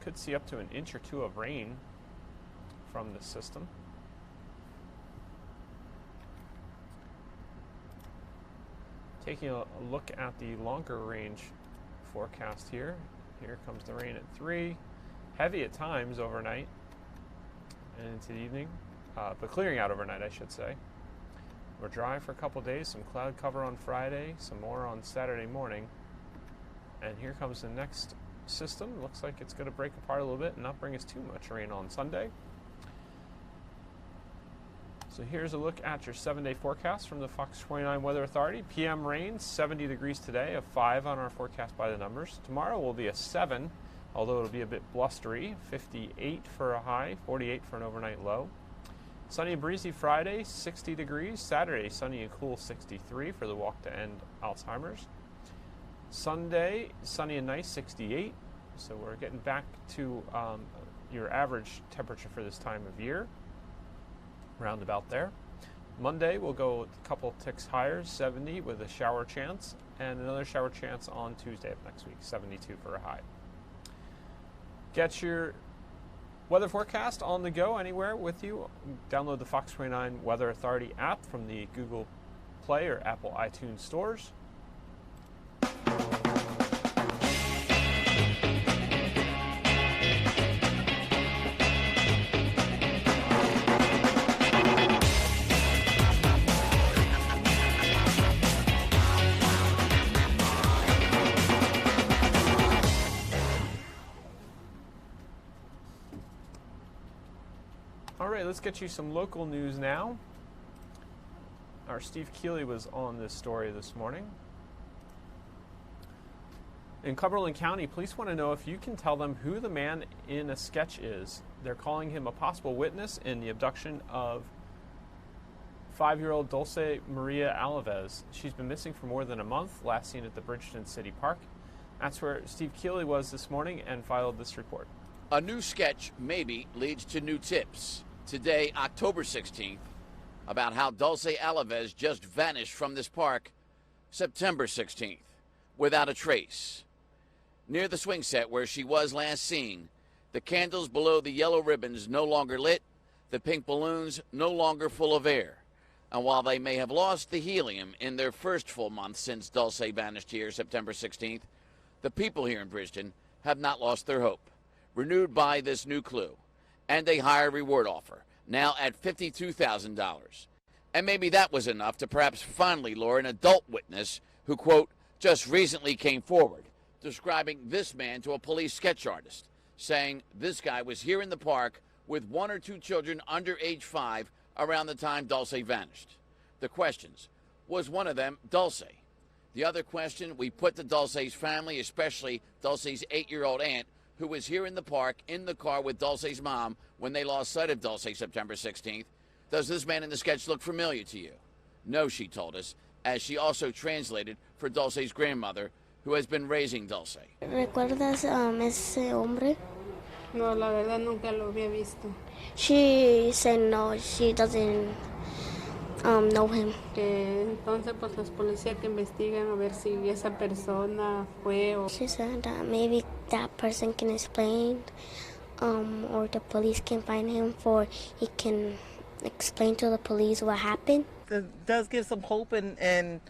Could see up to an inch or two of rain from the system. Taking a look at the longer range forecast here. Here comes the rain at 3. Heavy at times overnight and into the evening, but clearing out overnight, I should say. We're dry for a couple days, some cloud cover on Friday, some more on Saturday morning. And here comes the next system. Looks like it's going to break apart a little bit and not bring us too much rain on Sunday. So here's a look at your 7-day forecast from the Fox 29 Weather Authority. PM rain, 70 degrees today, a 5 on our forecast by the numbers. Tomorrow will be a 7, although it'll be a bit blustery, 58 for a high, 48 for an overnight low. Sunny and breezy Friday, 60 degrees. Saturday, sunny and cool, 63 for the walk to end Alzheimer's. Sunday, sunny and nice, 68. So we're getting back to your average temperature for this time of year, round about there. Monday, we'll go a couple ticks higher, 70 with a shower chance, and another shower chance on Tuesday of next week, 72 for a high. Get your weather forecast on the go anywhere with you. Download the Fox 29 Weather Authority app from the Google Play or Apple iTunes stores. All right, let's get you some local news now. Our Steve Keeley was on this story this morning. In Cumberland County, police want to know if you can tell them who the man in a sketch is. They're calling him a possible witness in the abduction of 5-year-old Dulce Maria Alaves. She's been missing for more than a month, last seen at the Bridgeton City Park. That's where Steve Keeley was this morning and filed this report. A new sketch maybe leads to new tips. Today, October 16th, about how Dulce Alaves just vanished from this park September 16th without a trace. Near the swing set where she was last seen, the candles below the yellow ribbons no longer lit, the pink balloons no longer full of air. And while they may have lost the helium in their first full month since Dulce vanished here September 16th, the people here in Bridgeton have not lost their hope, renewed by this new clue and a higher reward offer, now at $52,000. And maybe that was enough to perhaps finally lure an adult witness who, quote, just recently came forward, describing this man to a police sketch artist, saying this guy was here in the park with 1 or 2 children under age 5 around the time Dulce vanished. The questions, was one of them Dulce? The other question we put to Dulce's family, especially Dulce's 8-year-old aunt, who was here in the park in the car with Dulce's mom when they lost sight of Dulce September 16th. Does this man in the sketch look familiar to you? No, she told us, as she also translated for Dulce's grandmother, who has been raising Dulce. ¿Recuerdas ese hombre? No, la verdad nunca lo había visto. She said no, she doesn't know him. Entonces, pues los policías que investigan a ver si esa persona fue o... She said that maybe that person can explain, or the police can find him, for he can explain to the police what happened. It does give some hope and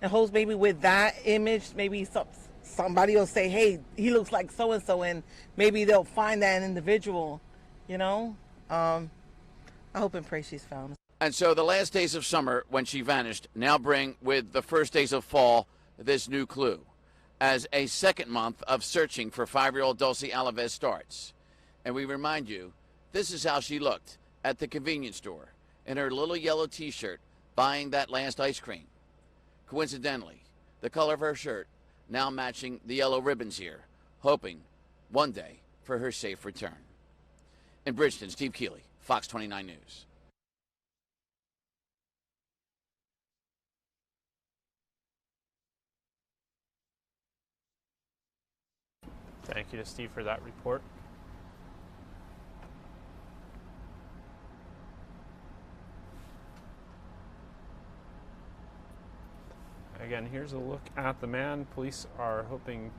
hopes maybe with that image, maybe somebody will say, hey, he looks like so-and-so, and maybe they'll find that individual, you know? I hope and pray she's found. And so the last days of summer, when she vanished, now bring with the first days of fall this new clue, as a second month of searching for 5-year-old Dulce Alaves starts. And we remind you, this is how she looked at the convenience store in her little yellow T-shirt buying that last ice cream. Coincidentally, the color of her shirt now matching the yellow ribbons here, hoping one day for her safe return. In Bridgeton, Steve Keeley, Fox 29 News. Thank you to Steve for that report. Again, here's a look at the man police are hoping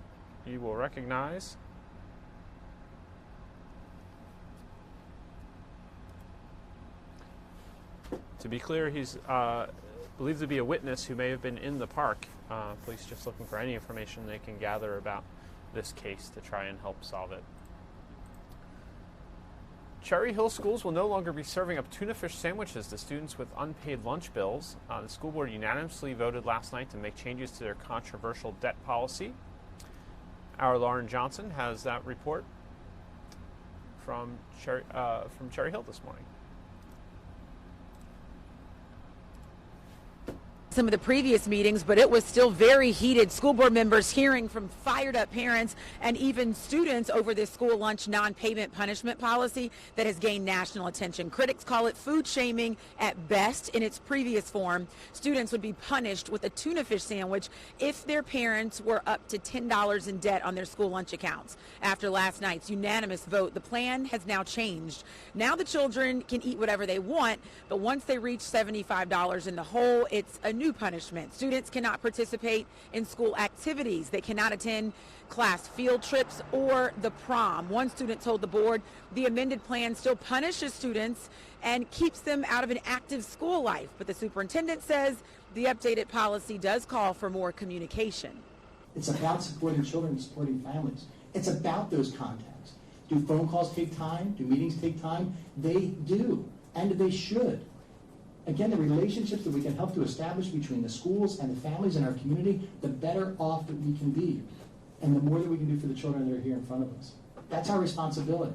you will recognize. To be clear, he's believed to be a witness who may have been in the park. Police just looking for any information they can gather about this case to try and help solve it. Cherry Hill schools will no longer be serving up tuna fish sandwiches to students with unpaid lunch bills. The school board unanimously voted last night to make changes to their controversial debt policy. Our Lauren Johnson has that report from Cherry Hill this morning. Some of the previous meetings, but it was still very heated. School board members hearing from fired up parents and even students over this school lunch non-payment punishment policy that has gained national attention. Critics call it food shaming at best. In its previous form, students would be punished with a tuna fish sandwich if their parents were up to $10 in debt on their school lunch accounts. After last night's unanimous vote, the plan has now changed. Now the children can eat whatever they want, but once they reach $75 in the hole, it's a new punishment. Students cannot participate in school activities. They cannot attend class field trips or the prom. One student told the board the amended plan still punishes students and keeps them out of an active school life. But the superintendent says the updated policy does call for more communication. It's about supporting children and supporting families. It's about those contacts. Do phone calls take time? Do meetings take time? They do, and they should. Again, the relationships that we can help to establish between the schools and the families in our community, the better off that we can be, and the more that we can do for the children that are here in front of us. That's our responsibility.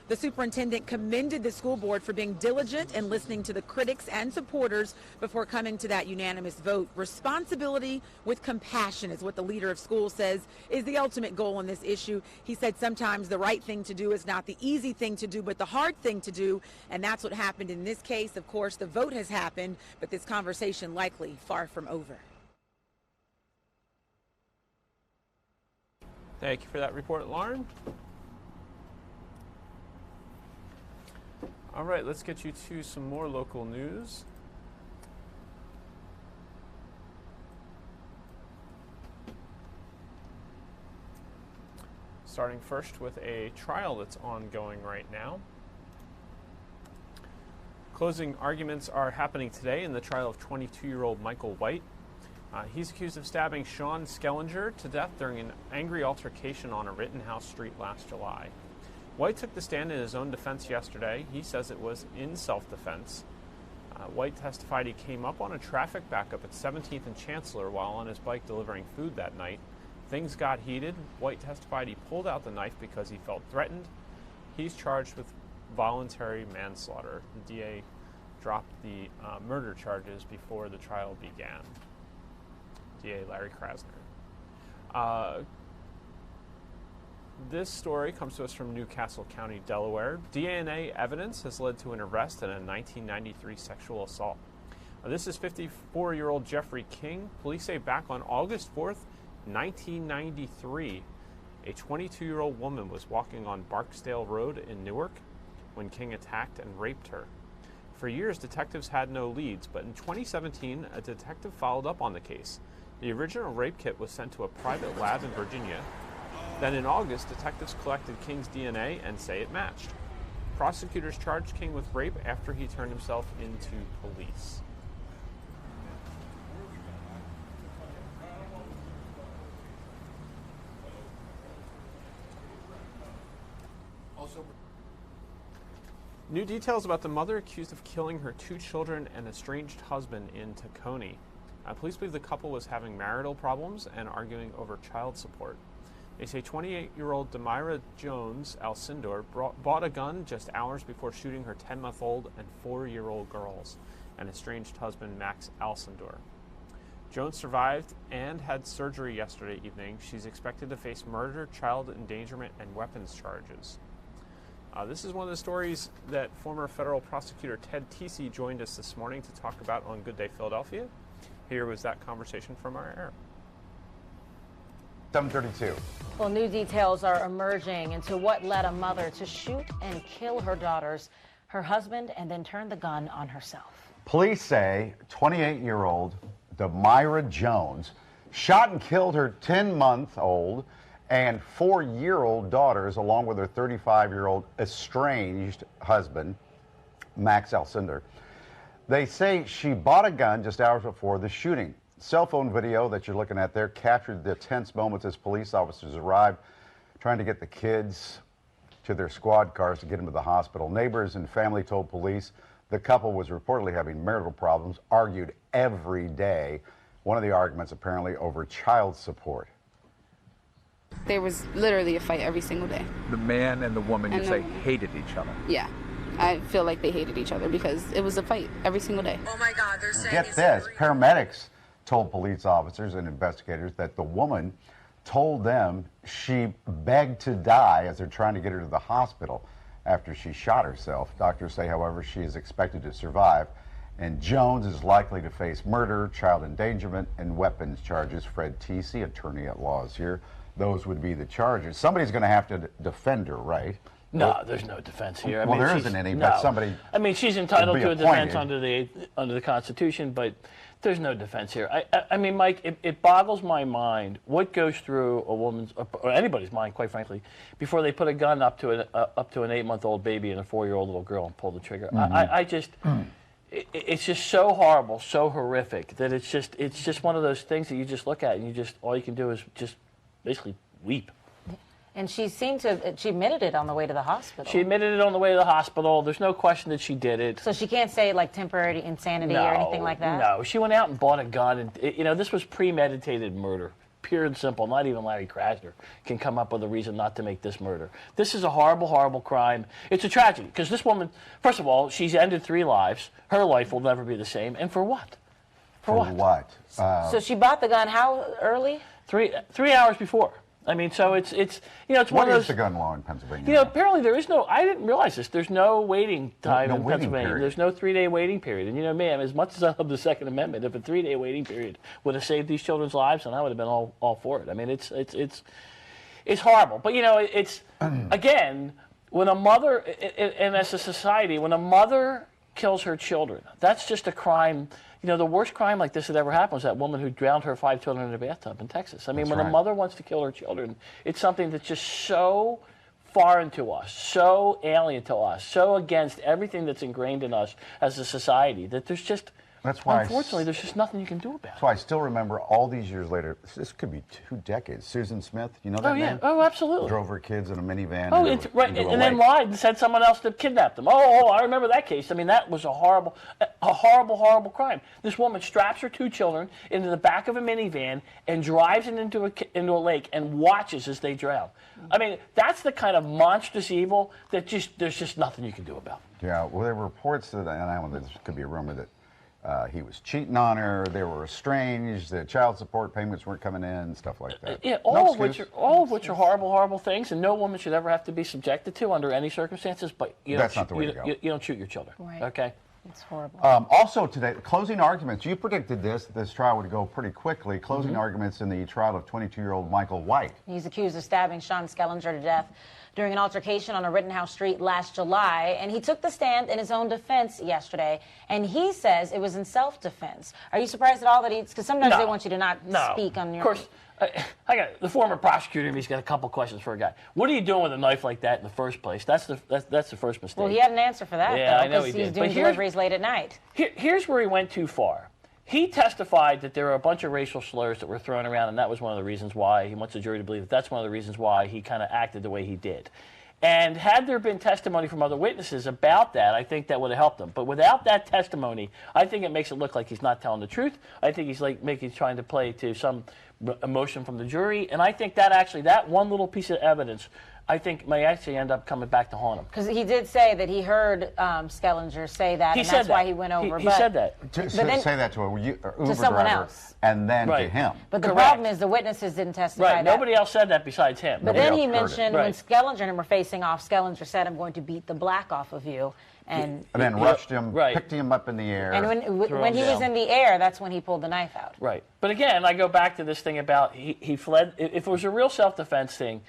The superintendent commended the school board for being diligent and listening to the critics and supporters before coming to that unanimous vote. Responsibility with compassion is what the leader of schools says is the ultimate goal on this issue. He said sometimes the right thing to do is not the easy thing to do, but the hard thing to do, and that's what happened in this case. Of course, the vote has happened, but this conversation likely far from over. Thank you for that report, Lauren. All right, let's get you to some more local news. Starting first with a trial that's ongoing right now. Closing arguments are happening today in the trial of 22-year-old Michael White. He's accused of stabbing Sean Skellinger to death during an angry altercation on a Rittenhouse Street last July. White took the stand in his own defense yesterday. He says it was in self-defense. White testified he came up on a traffic backup at 17th and Chancellor while on his bike delivering food that night. Things got heated. White testified he pulled out the knife because he felt threatened. He's charged with voluntary manslaughter. The DA dropped the murder charges before the trial began. DA Larry Krasner. This story comes to us from Newcastle County, Delaware. DNA evidence has led to an arrest in a 1993 sexual assault. This is 54-year-old Jeffrey King. Police say back on August 4th, 1993, a 22-year-old woman was walking on Barksdale Road in Newark when King attacked and raped her. For years, detectives had no leads, but in 2017, a detective followed up on the case. The original rape kit was sent to a private lab in Virginia. Then in August, detectives collected King's DNA and say it matched. Prosecutors charged King with rape after he turned himself into police. New details about the mother accused of killing her 2 children and estranged husband in Tacony. Police believe the couple was having marital problems and arguing over child support. They say 28-year-old Demira Jones Alcindor bought a gun just hours before shooting her 10-month-old and 4-year-old girls and estranged husband Max Alcindor. Jones survived and had surgery yesterday evening. She's expected to face murder, child endangerment, and weapons charges. This is one of the stories that former federal prosecutor Ted Teesey joined us this morning to talk about on Good Day Philadelphia. Here was that conversation from our air. 7:32. Well, new details are emerging into what led a mother to shoot and kill her daughters, her husband, and then turn the gun on herself. Police say 28-year-old Demira Jones shot and killed her 10-month-old and 4-year-old daughters, along with her 35-year-old estranged husband, Max Alcindor. They say she bought a gun just hours before the shooting. Cell phone video that you're looking at there captured the tense moments as police officers arrived, trying to get the kids to their squad cars to get them to the hospital. Neighbors and family told police the couple was reportedly having marital problems, argued every day. One of the arguments apparently over child support. There was literally a fight every single day. The man and the woman, you say, hated each other. Yeah. I feel like they hated each other because it was a fight every single day. Oh my God, they're saying get this, paramedics told police officers and investigators that the woman told them she begged to die as they're trying to get her to the hospital after she shot herself. Doctors say, however, she is expected to survive, and Jones is likely to face murder, child endangerment, and weapons charges. Fred Teesey, attorney at law, is here. Those would be the charges. Somebody's going to have to defend her, right? No, there's no defense here. Well, there isn't any, but somebody. I mean, she's entitled to a defense under the Constitution, but there's no defense here. I mean, Mike, it boggles my mind what goes through a woman's or anybody's mind, quite frankly, before they put a gun up to an 8-month-old baby and a 4-year-old little girl and pull the trigger. I just. It's just so horrible, so horrific that it's just one of those things that you just look at and all you can do is just basically weep. And she admitted it on the way to the hospital. She admitted it on the way to the hospital. There's no question that she did it. So she can't say like temporary insanity or anything like that? No, she went out and bought a gun. And, this was premeditated murder, pure and simple. Not even Larry Krasner can come up with a reason not to make this murder. This is a horrible, horrible crime. It's a tragedy because this woman, first of all, she's ended 3 lives. Her life will never be the same. And for what? For what? So she bought the gun how early? 3 hours before. I mean, so it's it's one of those. What is the gun law in Pennsylvania? Apparently there is no. I didn't realize this. There's no waiting time in Pennsylvania. Period. There's no 3-day waiting period. And man, as much as I love the Second Amendment, if a 3-day waiting period would have saved these children's lives, then I would have been all for it. I mean, it's horrible. But it's again when a mother and as a society, when a mother kills her children, that's just a crime. The worst crime like this that ever happened was that woman who drowned her 5 children in a bathtub in Texas. I mean, when a mother wants to kill her children, it's something that's just so foreign to us, so alien to us, so against everything that's ingrained in us as a society that there's just, unfortunately, there's just nothing you can do about it. That's why I still remember all these years later, this could be 2 decades, Susan Smith, you know that name? Oh, absolutely. Drove her kids in a minivan. Oh, and then lied and said someone else that kidnapped them. Oh, I remember that case. I mean, that was a horrible, horrible crime. This woman straps her 2 children into the back of a minivan and drives it into a lake and watches as they drown. I mean, that's the kind of monstrous evil that there's just nothing you can do about. Yeah, well, there were reports that, and I don't know, this could be a rumor that he was cheating on her. They were estranged. The child support payments weren't coming in, stuff like that. Yeah, all of which are horrible, horrible things, and no woman should ever have to be subjected to under any circumstances. But that's not the way to go. You don't shoot your children. Right. Okay. It's horrible. Also today, closing arguments. You predicted this trial would go pretty quickly. Closing arguments in the trial of 22-year-old Michael White. He's accused of stabbing Sean Skellinger to death during an altercation on a Rittenhouse Street last July, and he took the stand in his own defense yesterday, and he says it was in self-defense. Are you surprised at all that because sometimes they want you to not speak on your... Of course, I got the former prosecutor. He's got a couple questions for a guy. What are you doing with a knife like that in the first place? That's the first mistake. Well, he had an answer for that, yeah, though, I know he because he's did. doing deliveries late at night. Here's where he went too far. He testified that there were a bunch of racial slurs that were thrown around, and that was one of the reasons why he wants the jury to believe that that's one of the reasons why he kind of acted the way he did. And had there been testimony from other witnesses about that, I think that would have helped him. But without that testimony, I think it makes it look like he's not telling the truth. I think he's trying to play to some emotion from the jury. And I think that one little piece of evidence, I think may actually end up coming back to haunt him. Because he did say that he heard Skellinger say that, and that's why he went over. He said that. Say that to a Uber to someone driver, else. And then to him. But the problem is the witnesses didn't testify. Right. Nobody else said that besides him. But then he mentioned when Skellinger and him were facing off, Skellinger said, "I'm going to beat the black off of you." And then rushed him, picked him up in the air. And when he was in the air, that's when he pulled the knife out. Right. But again, I go back to this thing about he fled. If it was a real self-defense thing,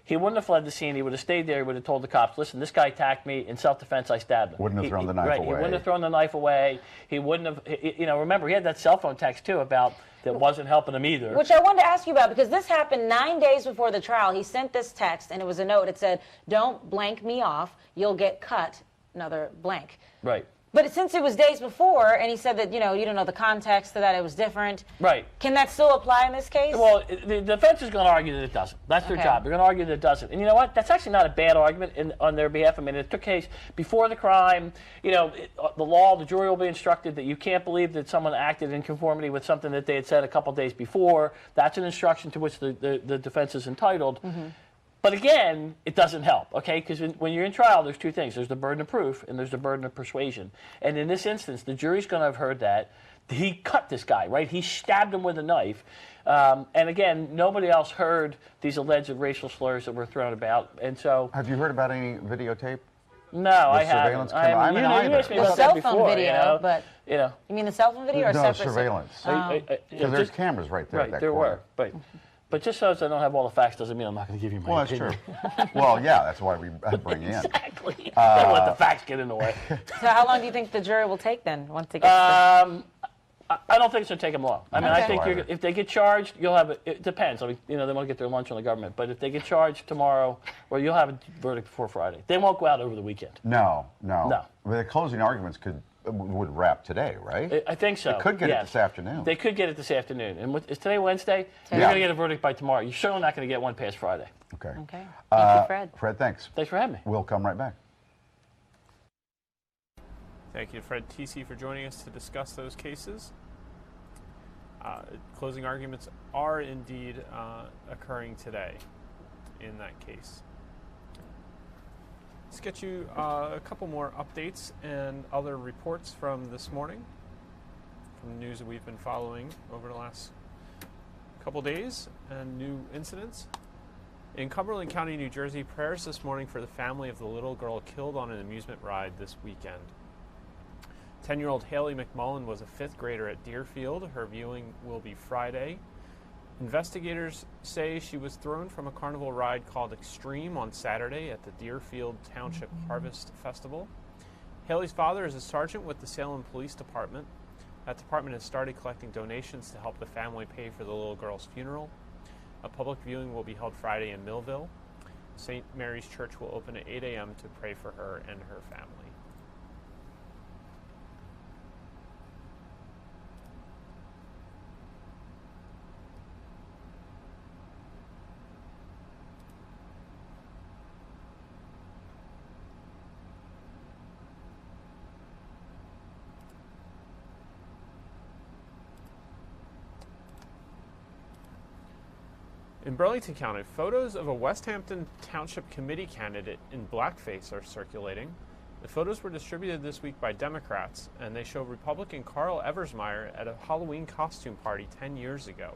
he wouldn't have fled the scene. He would have stayed there. He would have told the cops, listen, this guy attacked me. In self-defense, I stabbed him. Wouldn't have thrown the knife away. He wouldn't have thrown the knife away. He wouldn't have, remember, he had that cell phone text, too, about that wasn't helping him either. Which I wanted to ask you about, because this happened 9 days before the trial. He sent this text, and it was a note. It said, don't blank me off. You'll get cut. Another blank. Right. But since it was days before, and he said that, you don't know the context of that, it was different. Right. Can that still apply in this case? Well, the defense is going to argue that it doesn't. That's their job. They're going to argue that it doesn't. And you know what? That's actually not a bad argument on their behalf. I mean, it took case before the crime. The law, the jury will be instructed that you can't believe that someone acted in conformity with something that they had said a couple days before. That's an instruction to which the defense is entitled. Mm-hmm. But again, it doesn't help, okay? Because when you're in trial, there's two things. There's the burden of proof and there's the burden of persuasion. And in this instance, the jury's going to have heard that he cut this guy, right? He stabbed him with a knife. And again, nobody else heard these alleged racial slurs that were thrown about. And so... Have you heard about any videotape? No, I haven't. You asked me about that before. Video, but you mean the cell phone video or separate surveillance? Because there's cameras right there. Right, there were. But just so I don't have all the facts doesn't mean I'm not going to give you my opinion. That's true. Well, yeah, that's why we bring you in. Exactly. Don't let the facts get in the way. So how long do you think the jury will take then once they get I don't think it's going to take them long. I mean, I think if they get charged, you'll have it depends. I mean, they want to get their lunch on the government. But if they get charged tomorrow, well, you'll have a verdict before Friday. They won't go out over the weekend. No. But the closing arguments would wrap today, right? I think so. They could get it this afternoon. They could get it this afternoon. And is today Wednesday? You're going to get a verdict by tomorrow. You're certainly not going to get one past Friday. Okay. Thank you, Fred. Fred, thanks. Thanks for having me. We'll come right back. Thank you, Fred TC, for joining us to discuss those cases. Closing arguments are indeed occurring today in that case. Let's get you a couple more updates and other reports from this morning, from the news that we've been following over the last couple days and new incidents. In Cumberland County, New Jersey, prayers this morning for the family of the little girl killed on an amusement ride this weekend. 10-year-old Haley McMullen was a fifth grader at Deerfield. Her viewing will be Friday. Investigators say she was thrown from a carnival ride called Extreme on Saturday at the Deerfield Township Harvest Festival. Haley's father is a sergeant with the Salem Police Department. That department has started collecting donations to help the family pay for the little girl's funeral. A public viewing will be held Friday in Millville. St. Mary's Church will open at 8 a.m. to pray for her and her family. In Burlington County, photos of a West Hampton Township Committee candidate in blackface are circulating. The photos were distributed this week by Democrats, and they show Republican Carl Eversmeyer at a Halloween costume party 10 years ago.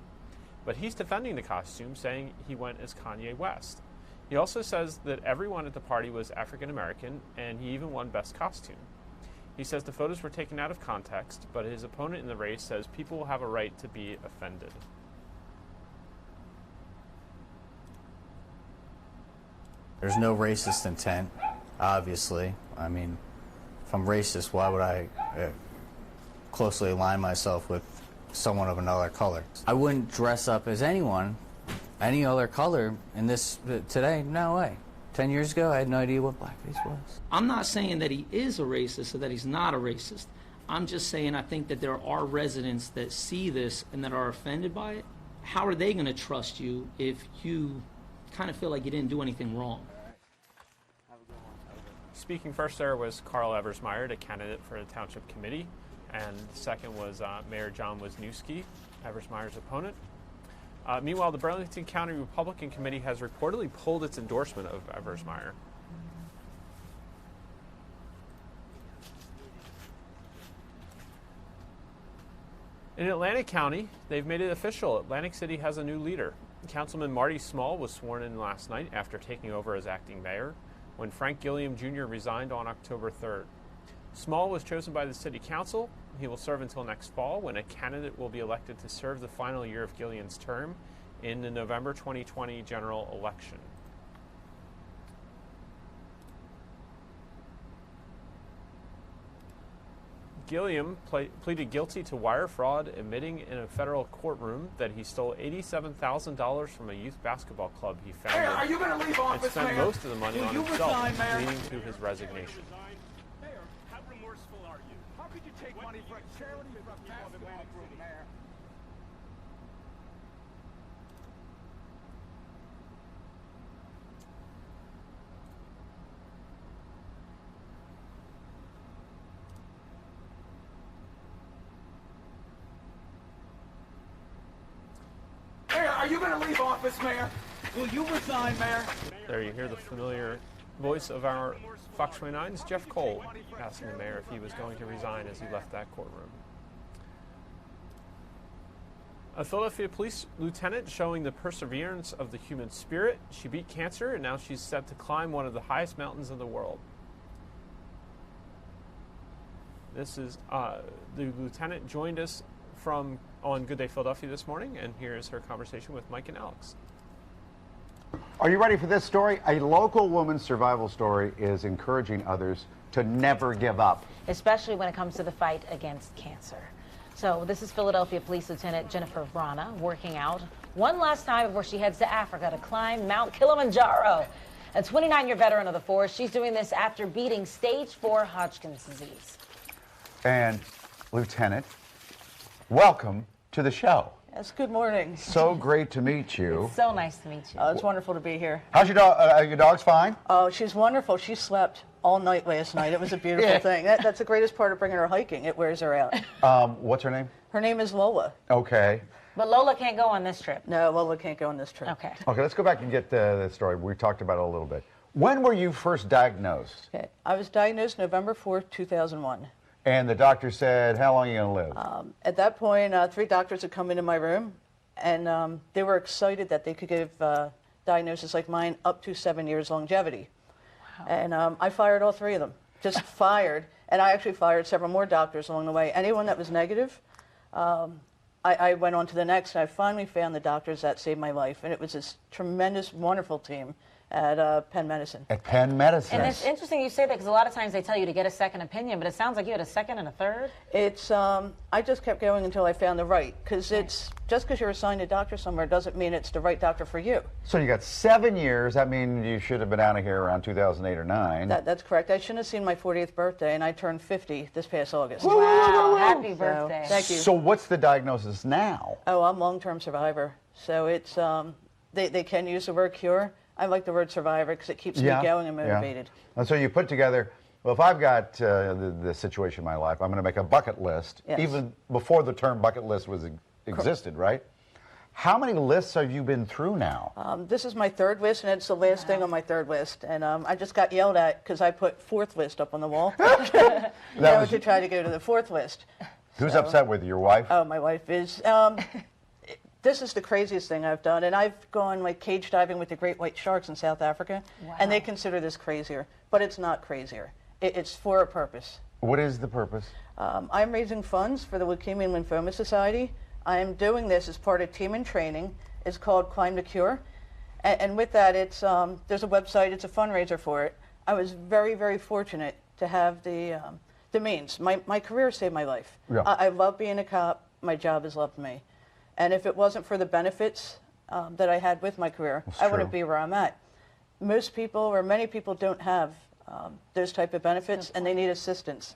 But he's defending the costume, saying he went as Kanye West. He also says that everyone at the party was African American, and he even won Best Costume. He says the photos were taken out of context, but his opponent in the race says people will have a right to be offended. There's no racist intent, obviously. I mean, if I'm racist, why would I closely align myself with someone of another color? I wouldn't dress up as anyone, any other color in this today. No way. 10 years ago, I had no idea what blackface was. I'm not saying that he is a racist or that he's not a racist. I'm just saying I think that there are residents that see this and that are offended by it. How are they going to trust you if you kind of feel like you didn't do anything wrong? Speaking first there was Carl Eversmeyer, the candidate for the Township Committee, and second was Mayor John Wisniewski, Eversmeyer's opponent. Meanwhile, the Burlington County Republican Committee has reportedly pulled its endorsement of Eversmeyer. In Atlantic County, they've made it official. Atlantic City has a new leader. Councilman Marty Small was sworn in last night after taking over as acting mayor, when Frank Gilliam Jr. resigned on October 3rd. Small was chosen by the City Council. He will serve until next fall, when a candidate will be elected to serve the final year of Gilliam's term in the November 2020 general election. Gilliam pleaded guilty to wire fraud, admitting in a federal courtroom that he stole $87,000 from a youth basketball club he founded. Mayor, are you going to leave office, and spent Mayor? most of the money on himself, leading to his resignation. remorseful are you? How could you take money for a charity for a basketball team, Mayor? Mayor, are you going to leave office, Mayor? Will you resign, Mayor? There you hear the familiar voice of our Fox 29's Jeff Cole asking the mayor if he was going to resign as he left that courtroom. A Philadelphia police lieutenant showing the perseverance of the human spirit. She beat cancer, and now she's set to climb one of the highest mountains in the world. This is the lieutenant joined us on Good Day Philadelphia this morning, and here is her conversation with Mike and Alex. Are you ready for this story? A local woman's survival story is encouraging others to never give up. Especially when it comes to the fight against cancer. So this is Philadelphia Police Lieutenant Jennifer Vrana working out one last time before she heads to Africa to climb Mount Kilimanjaro. A 29-year veteran of the force, she's doing this after beating stage 4 Hodgkin's disease. And Lieutenant, welcome to the show. Yes, good morning. So great to meet you. It's so nice to meet you. It's wonderful to be here. How's your dog? Your dog's fine? Oh, she's wonderful. She slept all night last night. It was a beautiful thing. That's the greatest part of bringing her hiking. It wears her out. What's her name? Her name is Lola. Okay. But Lola can't go on this trip. No, Lola can't go on this trip. Okay. Okay, let's go back and get the story. We talked about it a little bit. When were you first diagnosed? Okay. I was diagnosed November 4th, 2001. And the doctor said, how long are you going to live? At that point, 3 doctors had come into my room, and they were excited that they could give diagnosis like mine up to 7 years longevity. Wow. And I fired all 3 of them, just fired. And I actually fired several more doctors along the way. Anyone that was negative, I went on to the next, and I finally found the doctors that saved my life. And it was this tremendous, wonderful team at Penn Medicine. At Penn Medicine. And it's interesting you say that because a lot of times they tell you to get a second opinion, but it sounds like you had a second and a third. It's, I just kept going until I found the right, because it's, just because you're assigned a doctor somewhere doesn't mean it's the right doctor for you. So you got 7 years. That means you should have been out of here around 2008 or 9. That's correct. I shouldn't have seen my 40th birthday, and I turned 50 this past August. Wow, happy birthday. Thank you. So what's the diagnosis now? Oh, I'm long-term survivor. So it's, they can use the word cure. I like the word survivor because it keeps me going and motivated. Yeah. And so you put together, well, if I've got the situation in my life, I'm going to make a bucket list, even before the term bucket list existed, right? How many lists have you been through now? This is my 3rd list, and it's the last thing on my 3rd list. And I just got yelled at because I put 4th list up on the wall. To try to go to the 4th list. Who's upset with you, your wife? Oh, my wife is. This is the craziest thing I've done, and I've gone like cage diving with the great white sharks in South Africa, and they consider this crazier, but it's not crazier. It's for a purpose. What is the purpose? I'm raising funds for the Leukemia and Lymphoma Society. I am doing this as part of team in training. It's called Climb to Cure, and with that, it's there's a website. It's a fundraiser for it. I was very, very fortunate to have the means. My career saved my life. Yeah. I love being a cop. My job has loved me. And if it wasn't for the benefits that I had with my career, I wouldn't be where I'm at. Most people, or many people, don't have those type of benefits, and they need assistance.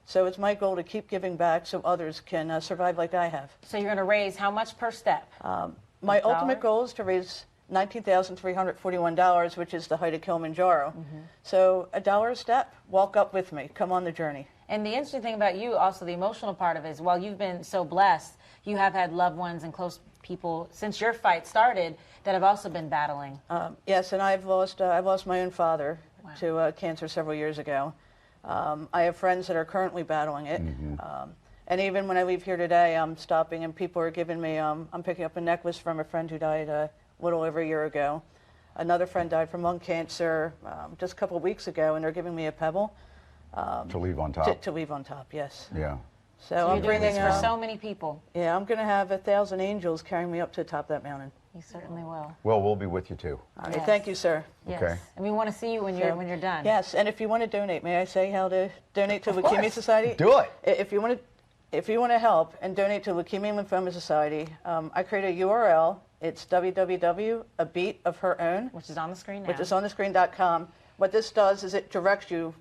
So it's my goal to keep giving back so others can survive like I have. So you're going to raise how much per step? My ultimate goal is to raise $19,341, which is the height of Kilimanjaro. So $1 a step, walk up with me, come on the journey. And the interesting thing about you, also the emotional part of it, is while you've been so blessed, you have had loved ones and close people since your fight started that have also been battling. Yes, and I've lost my own father to cancer several years ago. I have friends that are currently battling it. And even when I leave here today, I'm stopping and people are giving me, I'm picking up a necklace from a friend who died a little over a year ago. Another friend died from lung cancer just a couple of weeks ago, and they're giving me a pebble. To leave on top. To leave on top, yes. Yeah. So I'm bringing this for so many people. Yeah, I'm going to have 1,000 angels carrying me up to the top of that mountain. You certainly will. Well, we'll be with you too. All right, thank you, sir. Yes. Okay. And we want to see you when you're done. Yes, and if you want to donate, may I say how to donate to Leukemia Society? Do it. If you want to help and donate to Leukemia and Lymphoma Society, I create a URL. It's www.abeatofherown, which is on the screen now. Which is on the screen.com. What this does is it directs you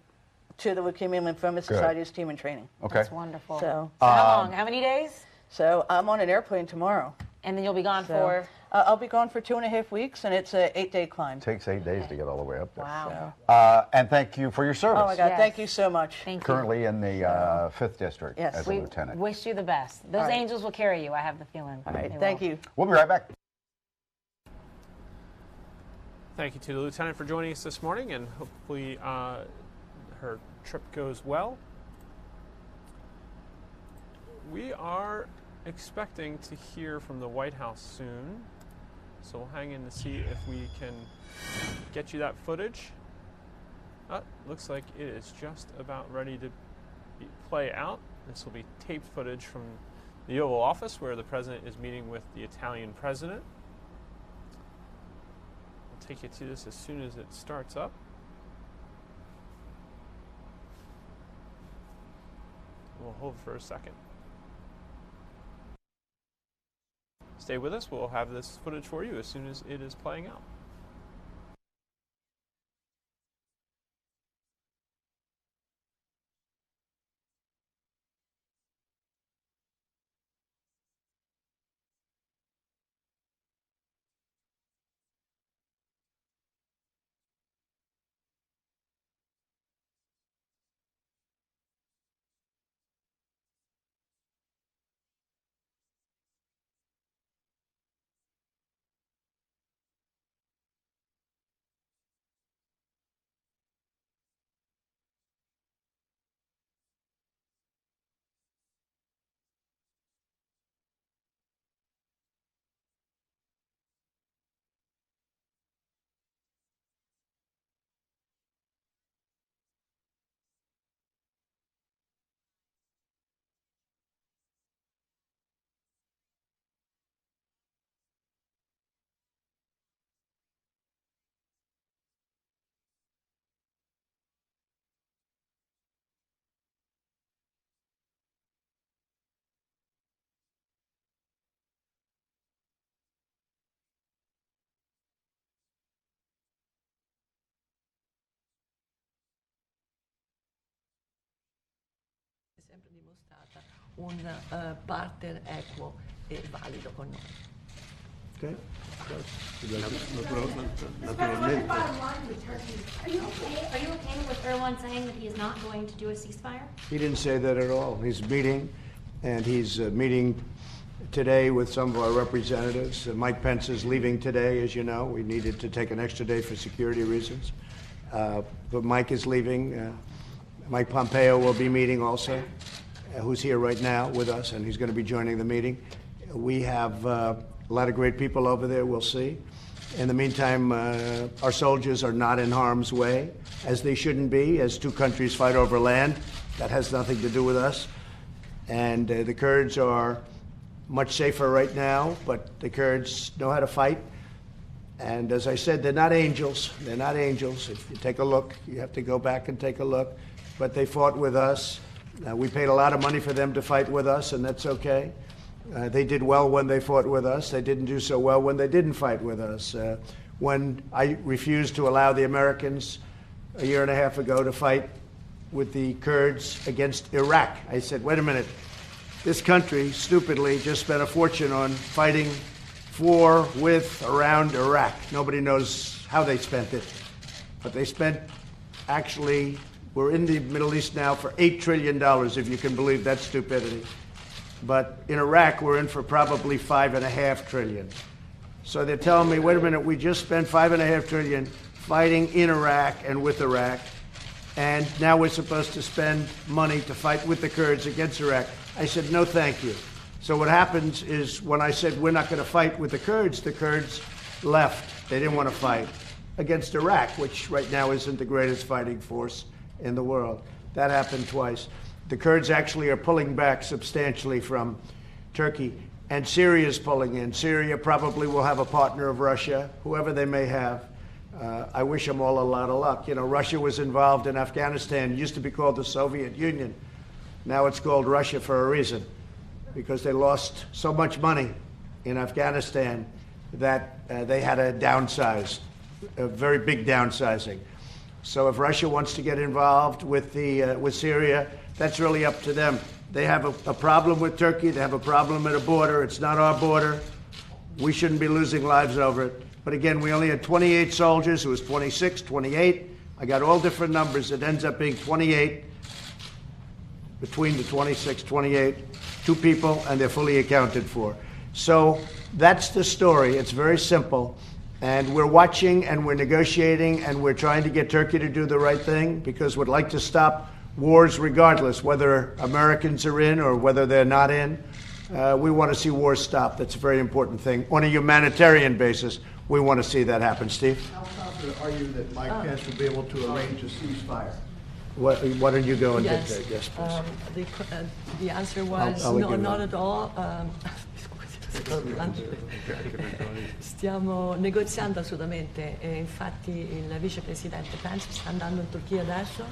to the Leukemia and Lymphoma Society's team in training. Okay. That's wonderful. So how long? How many days? So I'm on an airplane tomorrow. And then you'll be gone for? I'll be gone for 2.5 weeks, and it's an 8-day climb. Takes 8 days to get all the way up there. Wow. And thank you for your service. Oh my God, thank you so much. Thank you. Currently in the 5th District as a we lieutenant. wish you the best. Those All right. angels will carry you, I have the feeling. All right, They thank will. you. We'll be right back. Thank you to the lieutenant for joining us this morning, and hopefully her trip goes well. We are expecting to hear from the White House soon, so we'll hang in to see if we can get you that footage. Looks like it is just about ready to play out. This will be taped footage from the Oval Office where the president is meeting with the Italian president. We'll take you to this as soon as it starts up. We'll hold for a second. Stay with us. We'll have this footage for you as soon as it is playing out. sempre dimostrata un partner equo e valido con noi. Okay. Naturalmente. Are you okay with Erdogan saying that he is not going to do a ceasefire? He didn't say that at all. He's meeting, and he's meeting today with some of our representatives. Mike Pence is leaving today, as you know. We needed to take an extra day for security reasons. But Mike is leaving. Mike Pompeo will be meeting also, who's here right now with us, and he's going to be joining the meeting. We have a lot of great people over there, we'll see. In the meantime, our soldiers are not in harm's way, as they shouldn't be, as two countries fight over land. That has nothing to do with us. And the Kurds are much safer right now, but the Kurds know how to fight. And as I said, they're not angels. They're not angels. If you take a look, you have to go back and take a look. But they fought with us. We paid a lot of money for them to fight with us, and that's okay. They did well when they fought with us. They didn't do so well when they didn't fight with us. When I refused to allow the Americans a year and a half ago to fight with the Kurds against Iraq, I said, wait a minute. This country, stupidly, just spent a fortune on fighting for, with, around Iraq. Nobody knows how they spent it. But they spent, actually, we're in the Middle East now for $8 trillion, if you can believe that stupidity. But in Iraq, we're in for probably $5.5 trillion. So they're telling me, wait a minute, we just spent $5.5 trillion fighting in Iraq and with Iraq, and now we're supposed to spend money to fight with the Kurds against Iraq. I said, no, thank you. So what happens is when I said we're not going to fight with the Kurds left. They didn't want to fight against Iraq, which right now isn't the greatest fighting force in the world. That happened twice. The Kurds actually are pulling back substantially from Turkey, and Syria is pulling in. Syria probably will have a partner of Russia, whoever they may have. I wish them all a lot of luck. You know, Russia was involved in Afghanistan. It used to be called the Soviet Union. Now it's called Russia for a reason, because they lost so much money in Afghanistan that they had to downsize, a very big downsizing. So if Russia wants to get involved with Syria, that's really up to them. They have a problem with Turkey. They have a problem at a border. It's not our border. We shouldn't be losing lives over it. But again, we only had 28 soldiers. It was 26, 28. I got all different numbers. It ends up being 28. Between the 26, 28, 2 people, and they're fully accounted for. So that's the story. It's very simple. And we're watching and we're negotiating and we're trying to get Turkey to do the right thing because we'd like to stop wars regardless, whether Americans are in or whether they're not in. We want to see wars stop. That's a very important thing. On a humanitarian basis, we want to see that happen. Steve? How confident are you that Mike Pence will be able to arrange a ceasefire? Why don't you go and yes. dictate? Yes, please. The answer was no, not at all. Stiamo negoziando assolutamente, e infatti il vicepresidente Pence sta andando in Turchia adesso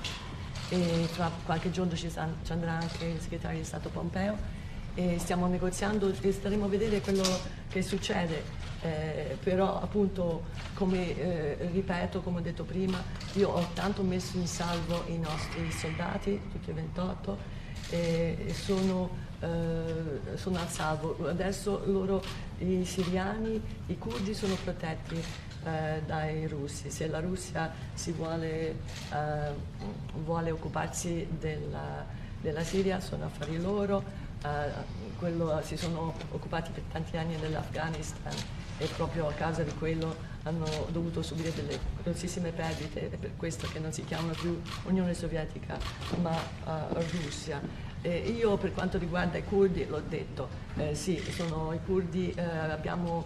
e tra qualche giorno ci andrà anche il segretario di Stato Pompeo e stiamo negoziando e staremo a vedere quello che succede. Però appunto, come ripeto, come ho detto prima, io ho tanto messo in salvo i nostri soldati, tutti e 28, e sono al salvo. Adesso i siriani, i curdi sono protetti dai russi. Se la Russia vuole occuparsi della Siria, sono affari loro. Si sono occupati per tanti anni dell'Afghanistan e proprio a causa di quello hanno dovuto subire delle grossissime perdite. È per questo che non si chiama più Unione Sovietica ma Russia. Io per quanto riguarda i curdi, l'ho detto, sì, sono i curdi, abbiamo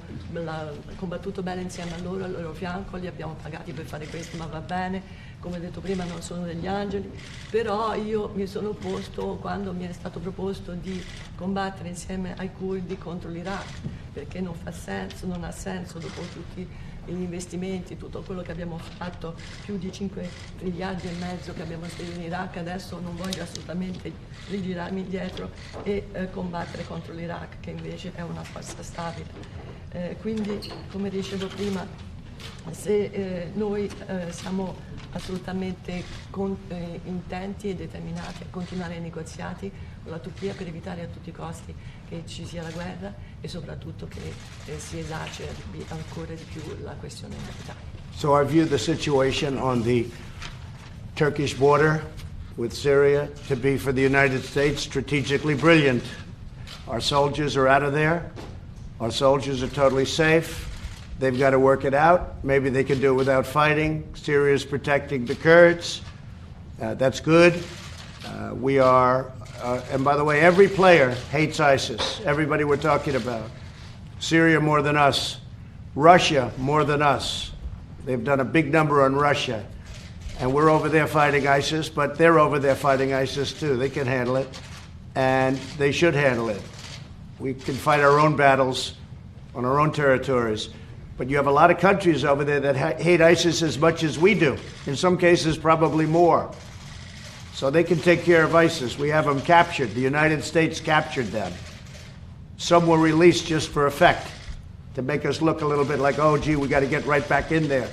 combattuto bene insieme a loro, al loro fianco, li abbiamo pagati per fare questo, ma va bene. Come detto prima, non sono degli angeli, però io mi sono opposto quando mi è stato proposto di combattere insieme ai curdi contro l'Iraq, perché non ha senso dopo tutti gli investimenti, tutto quello che abbiamo fatto, più di 5 miliardi e mezzo che abbiamo speso in Iraq, adesso non voglio assolutamente rigirarmi indietro e combattere contro l'Iraq, che invece è una forza stabile. Quindi, come dicevo prima, se noi siamo assolutamente intenti e determinati a continuare i negoziati con la Turchia per evitare a tutti i costi che ci sia la guerra e soprattutto che si esacerbi ancora di più la questione umanitaria. So I view the situation on the Turkish border with Syria to be, for the United States, strategically brilliant. Our soldiers are out of there. Our soldiers are totally safe. They've got to work it out. Maybe they can do it without fighting. Syria is protecting the Kurds. That's good. We are, and by the way, every player hates ISIS. Everybody we're talking about. Syria more than us. Russia more than us. They've done a big number on Russia. And we're over there fighting ISIS, but they're over there fighting ISIS too. They can handle it, and they should handle it. We can fight our own battles on our own territories. But you have a lot of countries over there that hate ISIS as much as we do. In some cases, probably more. So they can take care of ISIS. We have them captured. The United States captured them. Some were released just for effect, to make us look a little bit like, oh, gee, we got to get right back in there.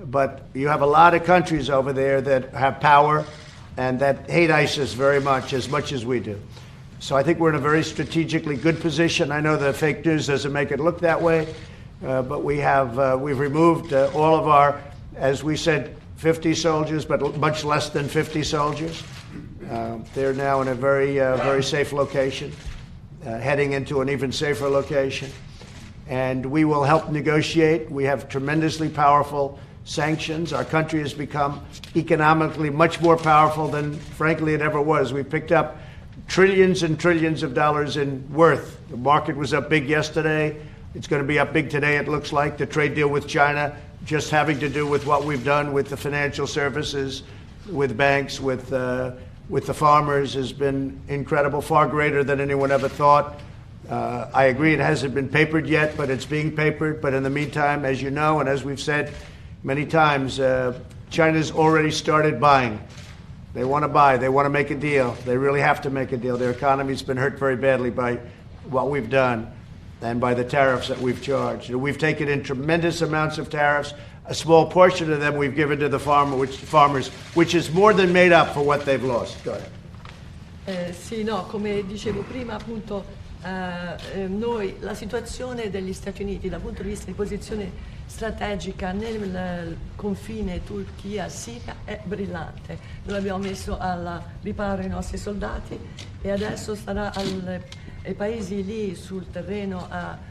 But you have a lot of countries over there that have power and that hate ISIS very much as we do. So I think we're in a very strategically good position. I know the fake news doesn't make it look that way. But we've removed all of our, as we said, 50 soldiers, but much less than 50 soldiers. They're now in a very safe location, heading into an even safer location. And we will help negotiate. We have tremendously powerful sanctions. Our country has become economically much more powerful than, frankly, it ever was. We picked up trillions and trillions of dollars in worth. The market was up big yesterday. It's going to be up big today, it looks like. The trade deal with China, just having to do with what we've done with the financial services, with banks, with the farmers, has been incredible, far greater than anyone ever thought. I agree it hasn't been papered yet, but it's being papered. But in the meantime, as you know, and as we've said many times, China's already started buying. They want to buy. They want to make a deal. They really have to make a deal. Their economy's been hurt very badly by what we've done and by the tariffs that we've charged. We've taken in tremendous amounts of tariffs. A small portion of them we've given to the farmers, which is more than made up for what they've lost. Go ahead. Sì, no, come dicevo prima, appunto, noi, la situazione degli Stati Uniti dal punto di vista di posizione strategica nel confine Turchia-Siria è brillante. Noi abbiamo messo al riparo i nostri soldati e adesso sarà ai paesi lì sul terreno a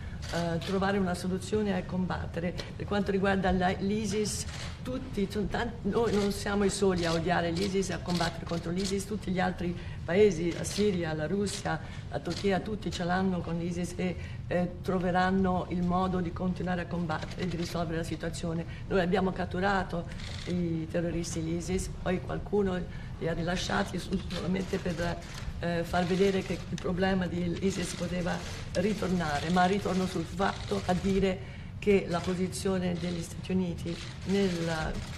trovare una soluzione e a combattere. Per quanto riguarda l'ISIS, noi non siamo i soli a odiare l'ISIS e a combattere contro l'ISIS, tutti gli altri paesi, la Siria, la Russia, la Turchia, tutti ce l'hanno con l'ISIS e troveranno il modo di continuare a combattere e di risolvere la situazione. Noi abbiamo catturato i terroristi l'ISIS, poi qualcuno li ha rilasciati solamente per far vedere che il problema di ISIS poteva ritornare, ma ritorno sul fatto a dire che la posizione degli Stati Uniti in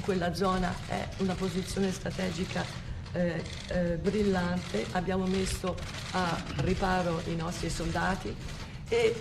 quella zona è una posizione strategica brillante. Abbiamo messo a riparo i nostri soldati e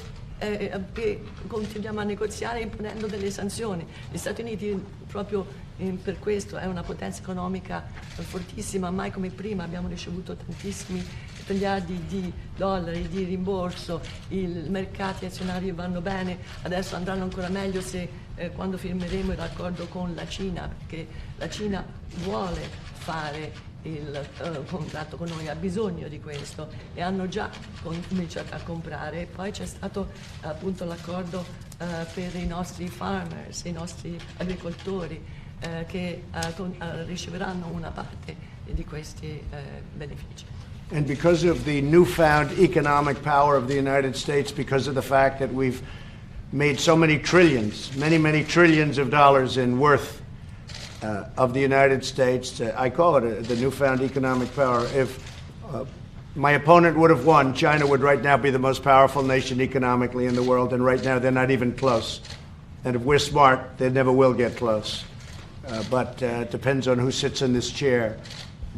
continuiamo a negoziare imponendo delle sanzioni. Gli Stati Uniti proprio per questo è una potenza economica fortissima, mai come prima abbiamo ricevuto tantissimi miliardi di dollari di rimborso, i mercati azionari vanno bene, adesso andranno ancora meglio se quando firmeremo l'accordo con la Cina, perché la Cina vuole fare il contratto con noi, ha bisogno di questo e hanno già cominciato a comprare. Poi c'è stato appunto l'accordo per i nostri farmers, i nostri agricoltori che riceveranno una parte di questi benefici. And because of the newfound economic power of the United States, because of the fact that we've made so many trillions, many trillions of dollars in worth of the United States, I call it the newfound economic power. If my opponent would have won, China would right now be the most powerful nation economically in the world, and right now they're not even close. And if we're smart, they never will get close. But it depends on who sits in this chair.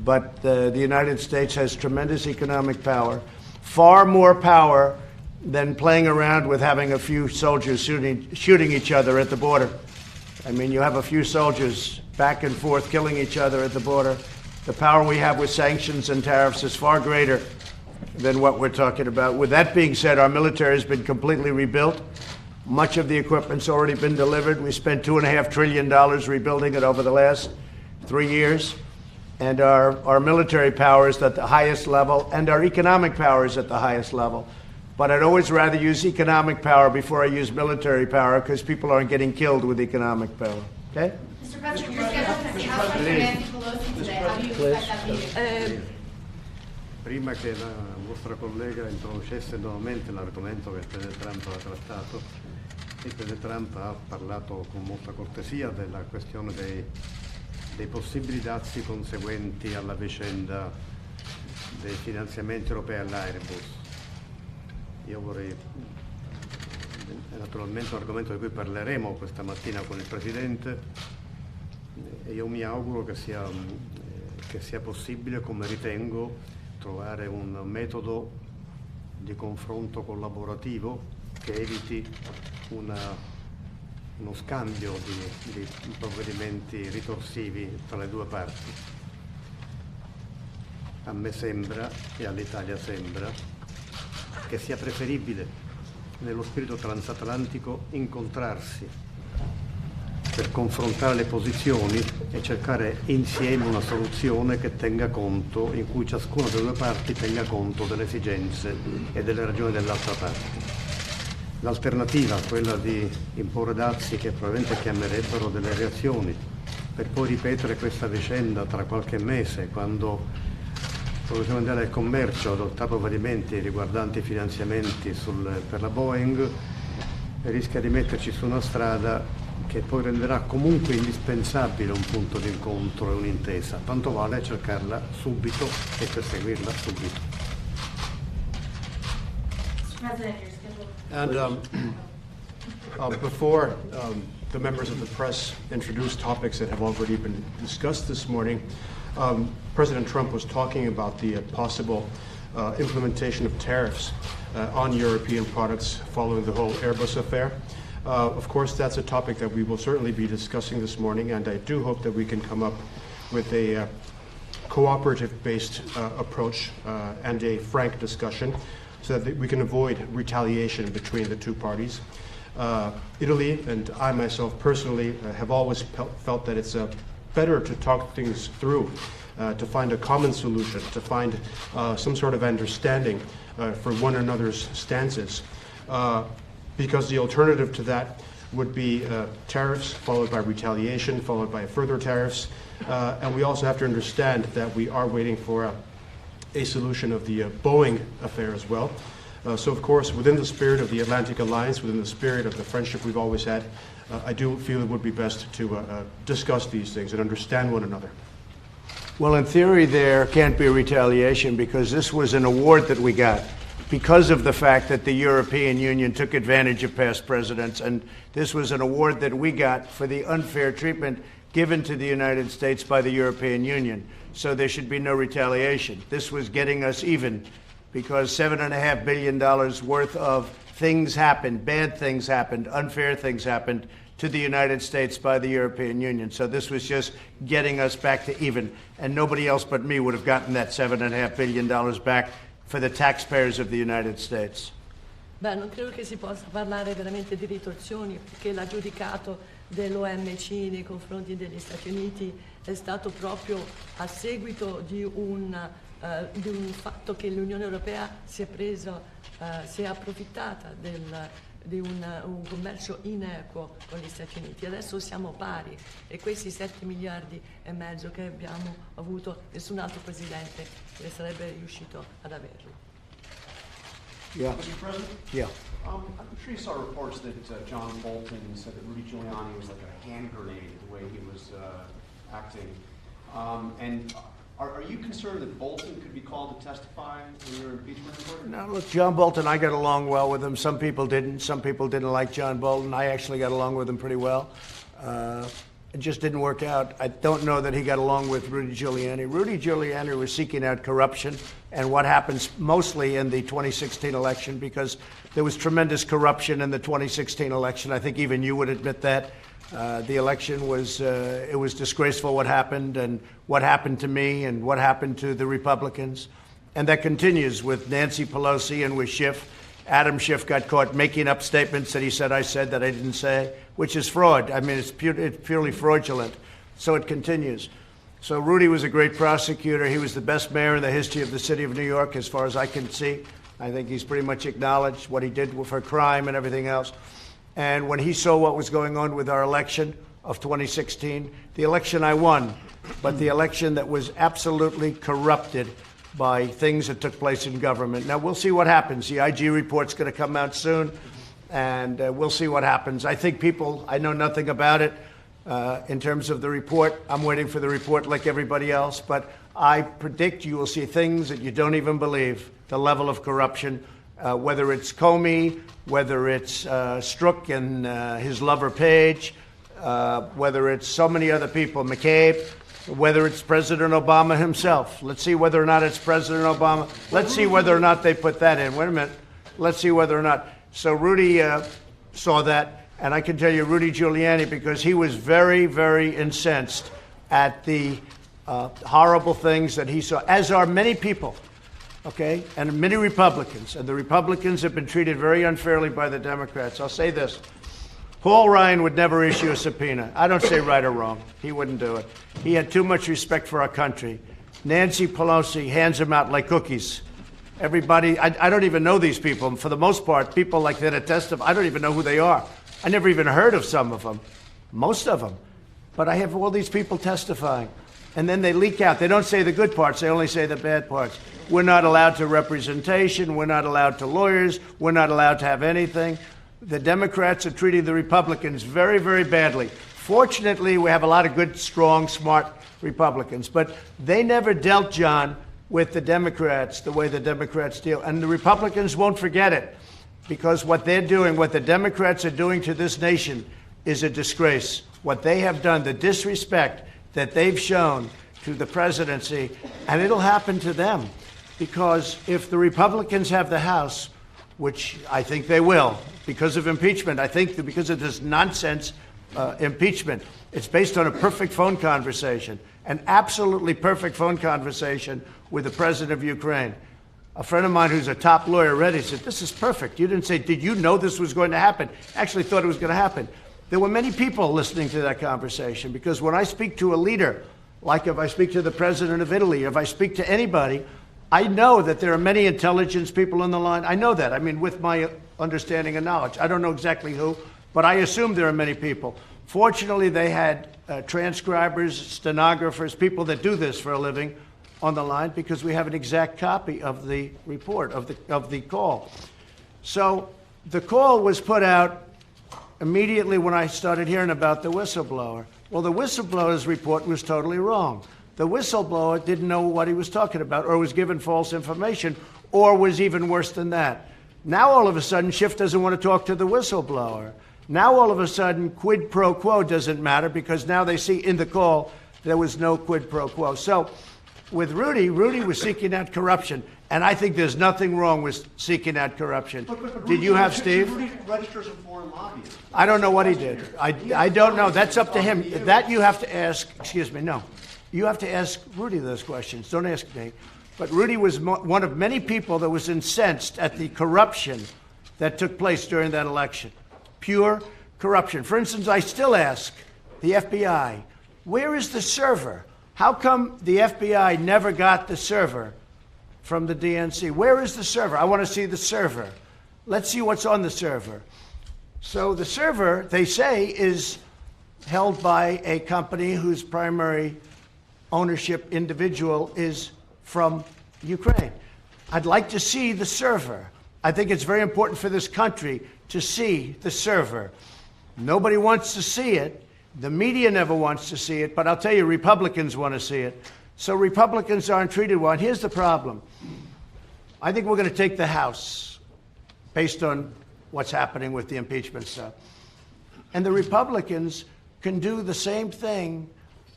But the United States has tremendous economic power, far more power than playing around with having a few soldiers shooting each other at the border. I mean, you have a few soldiers back and forth killing each other at the border. The power we have with sanctions and tariffs is far greater than what we're talking about. With that being said, our military has been completely rebuilt. Much of the equipment's already been delivered. We spent $2.5 trillion rebuilding it over the last 3 years. And our military power is at the highest level, and our economic power is at the highest level. But I'd always rather use economic power before I use military power, because people aren't getting killed with economic power. Okay? Mr. President, you're scheduled to see House Speaker Nancy Pelosi today. How do you expect that meeting? Prima che la vostra collega introducesse nuovamente l'argomento che il Presidente Trump ha trattato, il Presidente Trump ha parlato con molta cortesia della questione dei possibili dazi conseguenti alla vicenda dei finanziamenti europei all'Airbus. Io vorrei, è naturalmente un argomento di cui parleremo questa mattina con il Presidente, e io mi auguro che sia possibile, come ritengo, trovare un metodo di confronto collaborativo che eviti uno scambio di provvedimenti ritorsivi tra le due parti. A me sembra, e all'Italia sembra, che sia preferibile nello spirito transatlantico incontrarsi per confrontare le posizioni e cercare insieme una soluzione che tenga conto, in cui ciascuna delle due parti tenga conto delle esigenze e delle ragioni dell'altra parte. L'alternativa, quella di imporre dazi che probabilmente chiamerebbero delle reazioni, per poi ripetere questa vicenda tra qualche mese, quando l'Organizzazione Mondiale del Commercio ha adottato provvedimenti riguardanti i finanziamenti per la Boeing, rischia di metterci su una strada che poi renderà comunque indispensabile un punto di incontro e un'intesa. Tanto vale cercarla subito e perseguirla subito. President, And before the members of the press introduce topics that have already been discussed this morning, President Trump was talking about the possible implementation of tariffs on European products following the whole Airbus affair. Of course, that's a topic that we will certainly be discussing this morning, and I do hope that we can come up with a cooperative-based approach and a frank discussion so that we can avoid retaliation between the two parties. Italy and I myself personally have always felt that it's better to talk things through, to find a common solution, to find some sort of understanding for one another's stances. Because the alternative to that would be tariffs, followed by retaliation, followed by further tariffs. And we also have to understand that we are waiting for a solution of the Boeing affair as well. So, of course, within the spirit of the Atlantic Alliance, within the spirit of the friendship we've always had, I do feel it would be best to discuss these things and understand one another. Well, in theory, there can't be retaliation because this was an award that we got because of the fact that the European Union took advantage of past presidents. And this was an award that we got for the unfair treatment given to the United States by the European Union. So there should be no retaliation. This was getting us even because $7.5 billion worth of things happened, bad things happened, unfair things happened to the United States by the European Union. So this was just getting us back to even. And nobody else but me would have gotten that $7.5 billion back for the taxpayers of the United States. Beh, non credo che si possa parlare veramente di ritorsioni, perché l'ha giudicato dell'OMC nei confronti degli Stati Uniti è stato proprio a seguito di un fatto che l'Unione Europea si è approfittata di un commercio inequo con gli Stati Uniti. Adesso siamo pari e questi 7 miliardi e mezzo che abbiamo avuto, nessun altro presidente ne sarebbe riuscito ad averli. Yeah. Mr. President? Yeah. I'm sure you saw reports that John Bolton said that Rudy Giuliani was like a hand grenade the way he was acting. And are you concerned that Bolton could be called to testify in your impeachment report? Now, look, John Bolton, I got along well with him. Some people didn't. Some people didn't like John Bolton. I actually got along with him pretty well. It just didn't work out. I don't know that he got along with Rudy Giuliani. Rudy Giuliani was seeking out corruption and what happens mostly in the 2016 election, because there was tremendous corruption in the 2016 election. I think even you would admit that. The election was, it was disgraceful what happened and what happened to me and what happened to the Republicans. And that continues with Nancy Pelosi and with Schiff. Adam Schiff got caught making up statements that he said I said that I didn't say, which is fraud. I mean, it's purely fraudulent. So it continues. So Rudy was a great prosecutor. He was the best mayor in the history of the city of New York, as far as I can see. I think he's pretty much acknowledged what he did for crime and everything else. And when he saw what was going on with our election of 2016, the election I won, but the election that was absolutely corrupted by things that took place in government. Now, we'll see what happens. The IG report's going to come out soon, and we'll see what happens. I think I know nothing about it in terms of the report. I'm waiting for the report like everybody else, but I predict you will see things that you don't even believe, the level of corruption, whether it's Comey, whether it's Strzok and his lover Page, whether it's so many other people, McCabe, whether it's President Obama himself. Let's see whether or not it's President Obama. Let's see whether or not they put that in. Wait a minute. Let's see whether or not. So Rudy saw that, and I can tell you Rudy Giuliani, because he was very, very incensed at the horrible things that he saw, as are many people, okay, and many Republicans. And the Republicans have been treated very unfairly by the Democrats. I'll say this. Paul Ryan would never issue a subpoena. I don't say right or wrong. He wouldn't do it. He had too much respect for our country. Nancy Pelosi hands him out like cookies. Everybody, I don't even know these people. For the most part, people like that at testify, I don't even know who they are. I never even heard of some of them, most of them. But I have all these people testifying. And then they leak out. They don't say the good parts. They only say the bad parts. We're not allowed to representation. We're not allowed to lawyers. We're not allowed to have anything. The Democrats are treating the Republicans very, very badly. Fortunately, we have a lot of good, strong, smart Republicans. But they never dealt, John, with the Democrats the way the Democrats deal. And the Republicans won't forget it, because what they're doing, what the Democrats are doing to this nation is a disgrace. What they have done, the disrespect that they've shown to the presidency, and it'll happen to them. Because if the Republicans have the House, which I think they will, because of impeachment. I think that because of this nonsense impeachment. It's based on a perfect phone conversation, an absolutely perfect phone conversation with the president of Ukraine. A friend of mine who's a top lawyer read it, said, this is perfect. You didn't say, did you know this was going to happen? Actually thought it was going to happen. There were many people listening to that conversation, because when I speak to a leader, like if I speak to the president of Italy, if I speak to anybody, I know that there are many intelligence people on the line. I know that. I mean, with my understanding and knowledge. I don't know exactly who, but I assume there are many people. Fortunately, they had transcribers, stenographers, people that do this for a living on the line, because we have an exact copy of the report, of the call. So the call was put out immediately when I started hearing about the whistleblower. Well, the whistleblower's report was totally wrong. The whistleblower didn't know what he was talking about, or was given false information, or was even worse than that. Now, all of a sudden, Schiff doesn't want to talk to the whistleblower. Now, all of a sudden, quid pro quo doesn't matter, because now they see in the call there was no quid pro quo. So with Rudy was seeking out corruption, and I think there's nothing wrong with seeking out corruption. Did you have Steve? Rudy registers a foreign lobbyist. I don't know what he did. I don't know. That's up to him. That you have to ask. Excuse me. No. You have to ask Rudy those questions. Don't ask me. But Rudy was one of many people that was incensed at the corruption that took place during that election. Pure corruption. For instance, I still ask the FBI, where is the server? How come the FBI never got the server from the DNC? Where is the server? I want to see the server. Let's see what's on the server. So the server, they say, is held by a company whose primary ownership individual is from Ukraine. I'd like to see the server. I think it's very important for this country to see the server. Nobody wants to see it. The media never wants to see it, but I'll tell you, Republicans want to see it. So Republicans aren't treated well. And here's the problem. I think we're going to take the House based on what's happening with the impeachment stuff. And the Republicans can do the same thing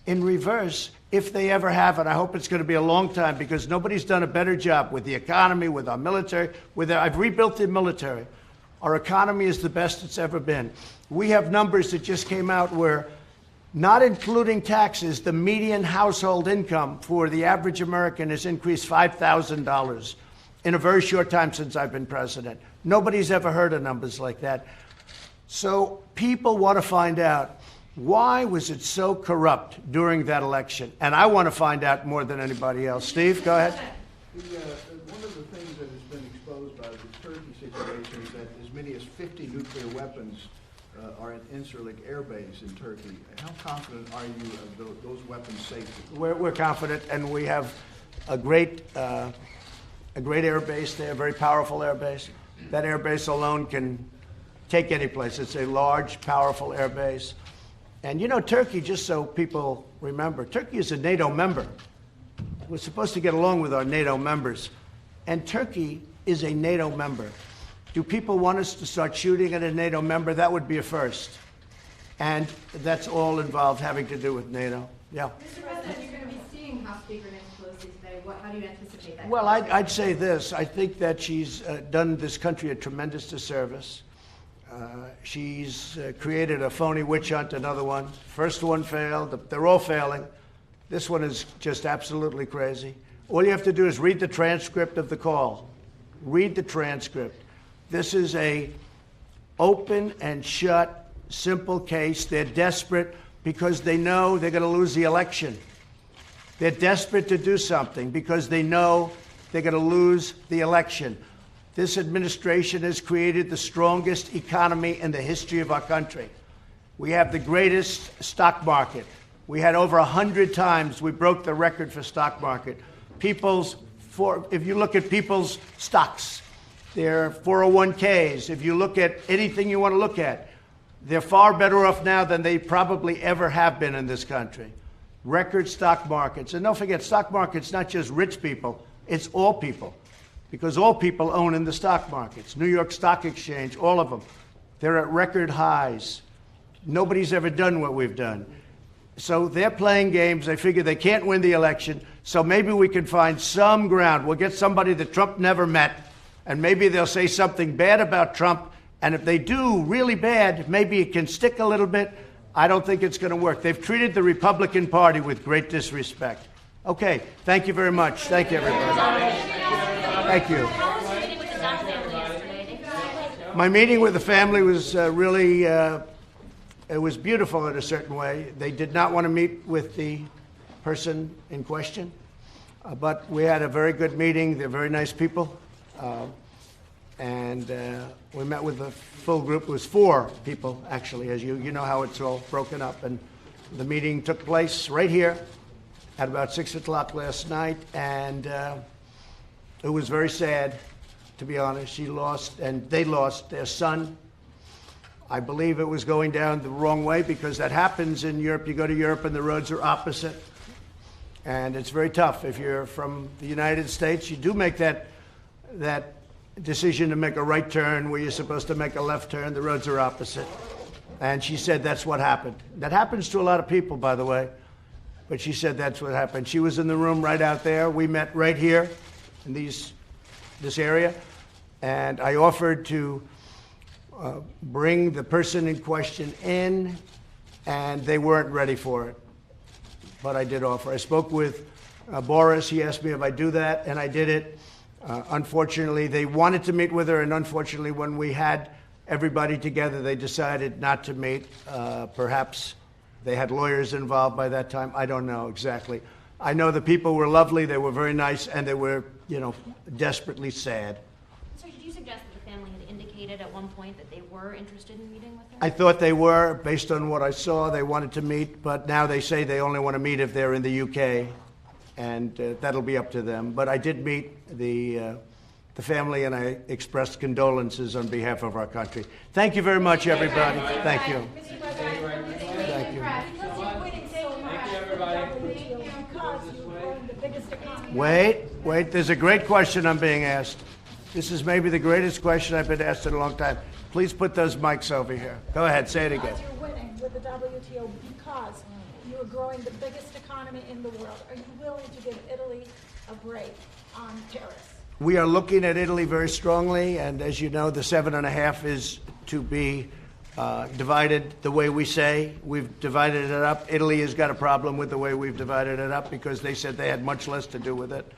in reverse if they ever have it. I hope it's going to be a long time, because nobody's done a better job with the economy, with our military. I've rebuilt the military. Our economy is the best it's ever been. We have numbers that just came out where, not including taxes, the median household income for the average American has increased $5,000 in a very short time since I've been president. Nobody's ever heard of numbers like that. So people want to find out, why was it so corrupt during that election? And I want to find out more than anybody else. Steve, go ahead. One of the things that has been exposed by the Turkey situation is that as many as 50 nuclear weapons are at Incirlik Air Base in Turkey. How confident are you of those weapons' safety? We're confident, and we have a great air base there, a very powerful air base. That air base alone can take any place. It's a large, powerful air base. And you know, Turkey, just so people remember, Turkey is a NATO member. We're supposed to get along with our NATO members. And Turkey is a NATO member. Do people want us to start shooting at a NATO member? That would be a first. And that's all involved having to do with NATO. Yeah. Mr. President, you're going to be seeing House Speaker Nancy Pelosi today. How do you anticipate that? Well, I'd say this. I think that she's done this country a tremendous disservice. She's created a phony witch hunt, another one. First one failed. They're all failing. This one is just absolutely crazy. All you have to do is read the transcript of the call. Read the transcript. This is a open and shut, simple case. They're desperate because they know they're going to lose the election. They're desperate to do something because they know they're going to lose the election. This administration has created the strongest economy in the history of our country. We have the greatest stock market. We had over 100 times we broke the record for stock market. If you look at people's stocks, their 401ks, if you look at anything you want to look at, they're far better off now than they probably ever have been in this country. Record stock markets. And don't forget, stock market's not just rich people, it's all people. Because all people own in the stock markets. New York Stock Exchange, all of them. They're at record highs. Nobody's ever done what we've done. So they're playing games. They figure they can't win the election. So maybe we can find some ground. We'll get somebody that Trump never met, And maybe they'll say something bad about Trump. And if they do really bad, maybe it can stick a little bit. I don't think it's going to work. They've treated the Republican Party with great disrespect. Okay, thank you very much. Thank you, everybody. Thank you. My meeting with the family was really, it was beautiful in a certain way. They did not want to meet with the person in question, but we had a very good meeting. They're very nice people. And we met with a full group. It was 4 people, actually, as you know how it's all broken up. And the meeting took place right here at about 6 o'clock last night. And it was very sad, to be honest. She lost, and they lost their son. I believe it was going down the wrong way because that happens in Europe. You go to Europe and the roads are opposite. And it's very tough. If you're from the United States, you do make that decision to make a right turn where you're supposed to make a left turn. The roads are opposite. And she said that's what happened. That happens to a lot of people, by the way. But she said that's what happened. She was in the room right out there. We met right here in this area. And I offered to bring the person in question in, and they weren't ready for it. But I did offer. I spoke with Boris. He asked me if I'd do that, and I did it. Unfortunately, they wanted to meet with her, and unfortunately, when we had everybody together, they decided not to meet. Perhaps they had lawyers involved by that time. I don't know exactly. I know the people were lovely. They were very nice, and they were, desperately sad. So did you suggest that the family had indicated at one point that they were interested in meeting with her? I thought they were, based on what I saw. They wanted to meet, but now they say they only want to meet if they're in the UK. And that'll be up to them. But I did meet the family, and I expressed condolences on behalf of our country. Thank you very much, everybody. Thank you. Thank you. Wait. There's a great question I'm being asked. This is maybe the greatest question I've been asked in a long time. Please put those mics over here. Go ahead, say it again. You're winning with the WTO because you are growing the biggest economy in the world. Are you willing to give Italy a break on tariffs? We are looking at Italy very strongly, and as you know, the 7.5 is to be divided the way we say. We've divided it up. Italy has got a problem with the way we've divided it up because they said they had much less to do with it.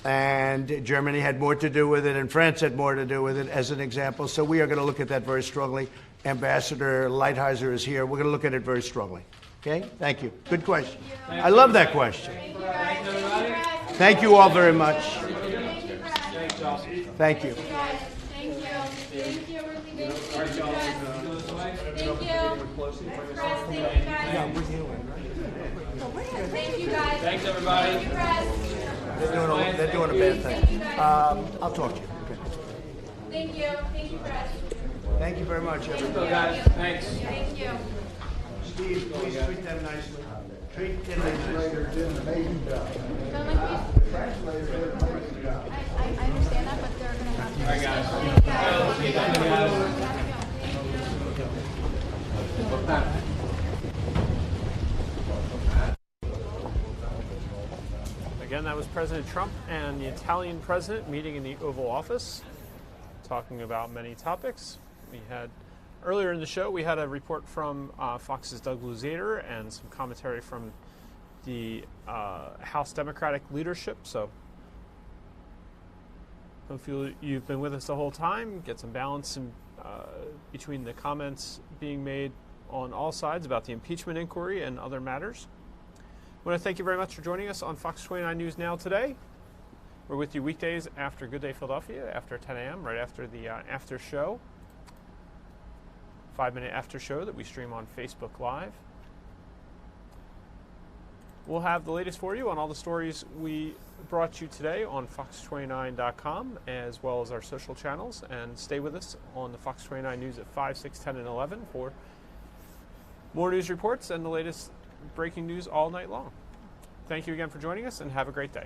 And Germany had more to do with it, and France had more to do with it, as an example. So we are going to look at that very strongly. Ambassador Lighthizer is here. We're going to look at it very strongly. Okay? Thank you. Good question. I love that question. Thank you all very much. Thank you. Thank you, guys. Thanks, everybody. They're doing a bad thing. I'll talk to you. Okay. Thank you. Thank you, Chris. Thank you very much, everybody. Thank you, guys. Thanks. Thank you. Steve, please treat them nicely. Treat them nicely. I understand that, but they're going to have to. All right, guys. Again, that was President Trump and the Italian president meeting in the Oval Office, talking about many topics. Earlier in the show, we had a report from Fox's Doug Luzader and some commentary from the House Democratic leadership. So hopefully you've been with us the whole time, get some balance between the comments being made on all sides about the impeachment inquiry and other matters. I want to thank you very much for joining us on Fox 29 News Now today. We're with you weekdays after Good Day Philadelphia, after 10 a.m., right after the after show. 5-minute after show that we stream on Facebook Live. We'll have the latest for you on all the stories we brought you today on fox29.com, as well as our social channels. And stay with us on the Fox 29 News at 5, 6, 10, and 11 for more news reports and the latest breaking news all night long. Thank you again for joining us, and have a great day.